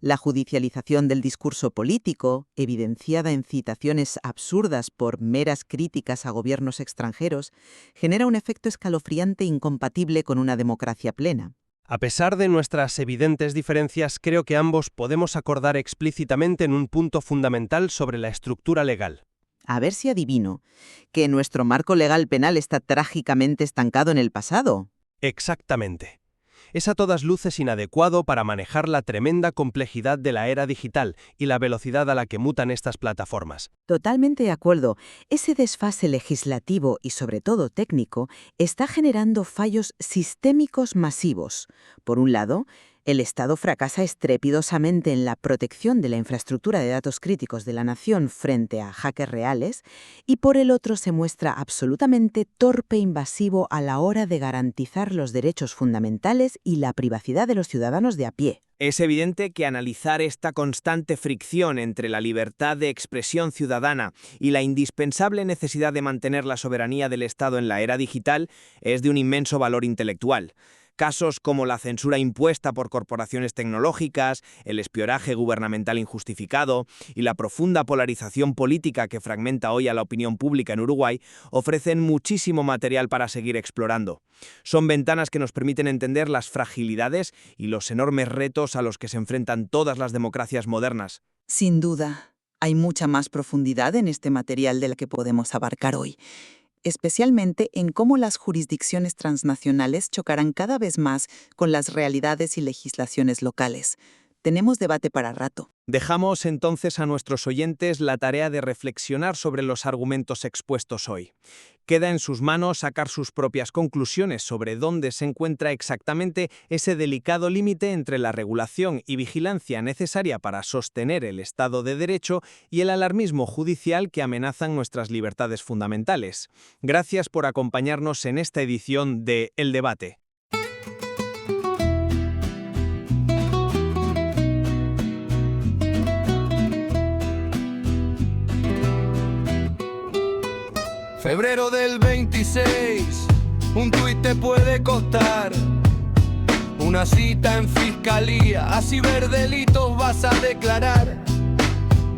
La judicialización del discurso político, evidenciada en citaciones absurdas por meras críticas a gobiernos extranjeros, genera un efecto escalofriante incompatible con una democracia plena. A pesar de nuestras evidentes diferencias, creo que ambos podemos acordar explícitamente en un punto fundamental sobre la estructura legal. A ver si adivino, que nuestro marco legal penal está trágicamente estancado en el pasado. Exactamente. Es a todas luces inadecuado para manejar la tremenda complejidad de la era digital y la velocidad a la que mutan estas plataformas. Totalmente de acuerdo. Ese desfase legislativo y sobre todo técnico está generando fallos sistémicos masivos. Por un lado, el Estado fracasa estrepitosamente en la protección de la infraestructura de datos críticos de la nación frente a hackers reales, y por el otro se muestra absolutamente torpe e invasivo a la hora de garantizar los derechos fundamentales y la privacidad de los ciudadanos de a pie. Es evidente que analizar esta constante fricción entre la libertad de expresión ciudadana y la indispensable necesidad de mantener la soberanía del Estado en la era digital es de un inmenso valor intelectual. Casos como la censura impuesta por corporaciones tecnológicas, el espionaje gubernamental injustificado y la profunda polarización política que fragmenta hoy a la opinión pública en Uruguay ofrecen muchísimo material para seguir explorando. Son ventanas que nos permiten entender las fragilidades y los enormes retos a los que se enfrentan todas las democracias modernas. Sin duda, hay mucha más profundidad en este material de la que podemos abarcar hoy. especialmente en cómo las jurisdicciones transnacionales chocarán cada vez más con las realidades y legislaciones locales. Tenemos debate para rato. Dejamos entonces a nuestros oyentes la tarea de reflexionar sobre los argumentos expuestos hoy. Queda en sus manos sacar sus propias conclusiones sobre dónde se encuentra exactamente ese delicado límite entre la regulación y vigilancia necesaria para sostener el Estado de Derecho y el alarmismo judicial que amenazan nuestras libertades fundamentales. Gracias por acompañarnos en esta edición de El Debate. Febrero del 26, un tuit te puede costar una cita en fiscalía, a ciberdelitos vas a declarar.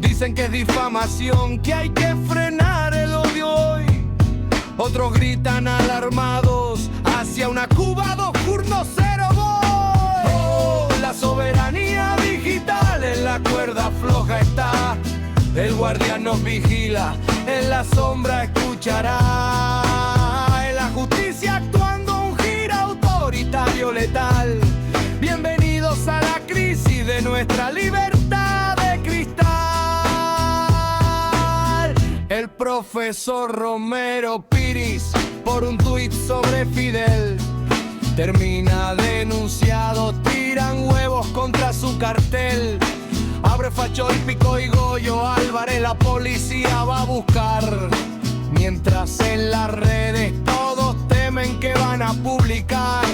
Dicen que es difamación, que hay que frenar el odio hoy. Otros gritan alarmados, hacia una Cuba 2.0 voy. Oh, la soberanía digital en la cuerda floja está. El guardián nos vigila, en la sombra escuchará. En la justicia actuando un giro autoritario letal. Bienvenidos a la crisis de nuestra libertad de cristal. El profesor Romero Piris, por un tuit sobre Fidel, termina denunciado, tiran huevos contra su cartel. Abre Fachol, Pico y Goyo Álvarez, la policía va a buscar. Mientras en las redes todos temen que van a publicar.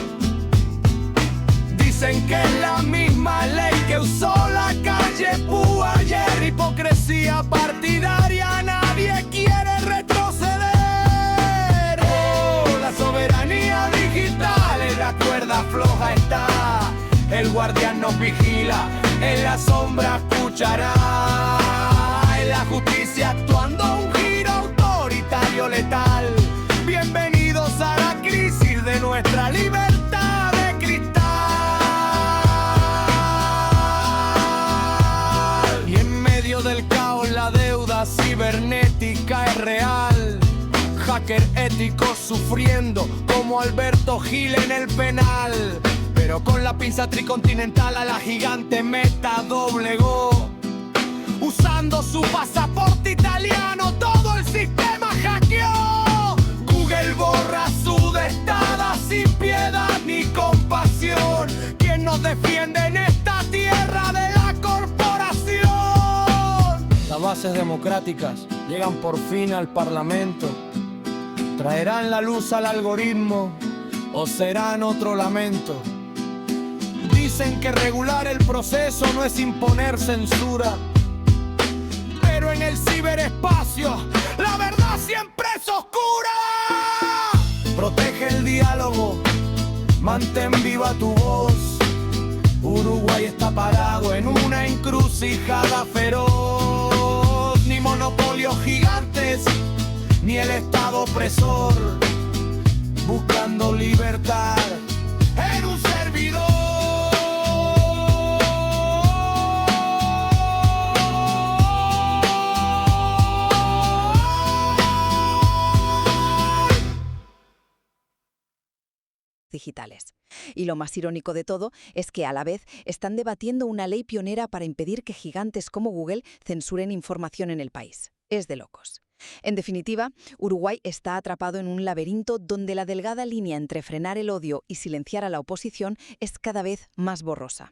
Dicen que es la misma ley que usó la calle Púa ayer. Hipocresía partidaria, nadie quiere retroceder. Oh, la soberanía digital en la cuerda floja está. El guardián nos vigila, en la sombra escuchará. En la justicia actuando un giro autoritario letal. Bienvenidos a la crisis de nuestra libertad de cristal. Y en medio del caos la deuda cibernética es real. Hacker ético sufriendo como Alberto Gil en el penal. Pero con la pinza tricontinental a la gigante Meta doblegó. Usando su pasaporte italiano todo el sistema hackeó. Google borra su destada sin piedad ni compasión. ¿Quién nos defiende en esta tierra de la corporación? Las bases democráticas llegan por fin al Parlamento. ¿Traerán la luz al algoritmo o serán otro lamento? Dicen que regular el proceso no es imponer censura, pero en el ciberespacio la verdad siempre es oscura. Protege el diálogo, mantén viva tu voz. Uruguay está parado en una encrucijada feroz. Ni monopolios gigantes, ni el Estado opresor, buscando libertad en un servidor. Digitales. Y lo más irónico de todo es que a la vez están debatiendo una ley pionera para impedir que gigantes como Google censuren información en el país. Es de locos. En definitiva, Uruguay está atrapado en un laberinto donde la delgada línea entre frenar el odio y silenciar a la oposición es cada vez más borrosa.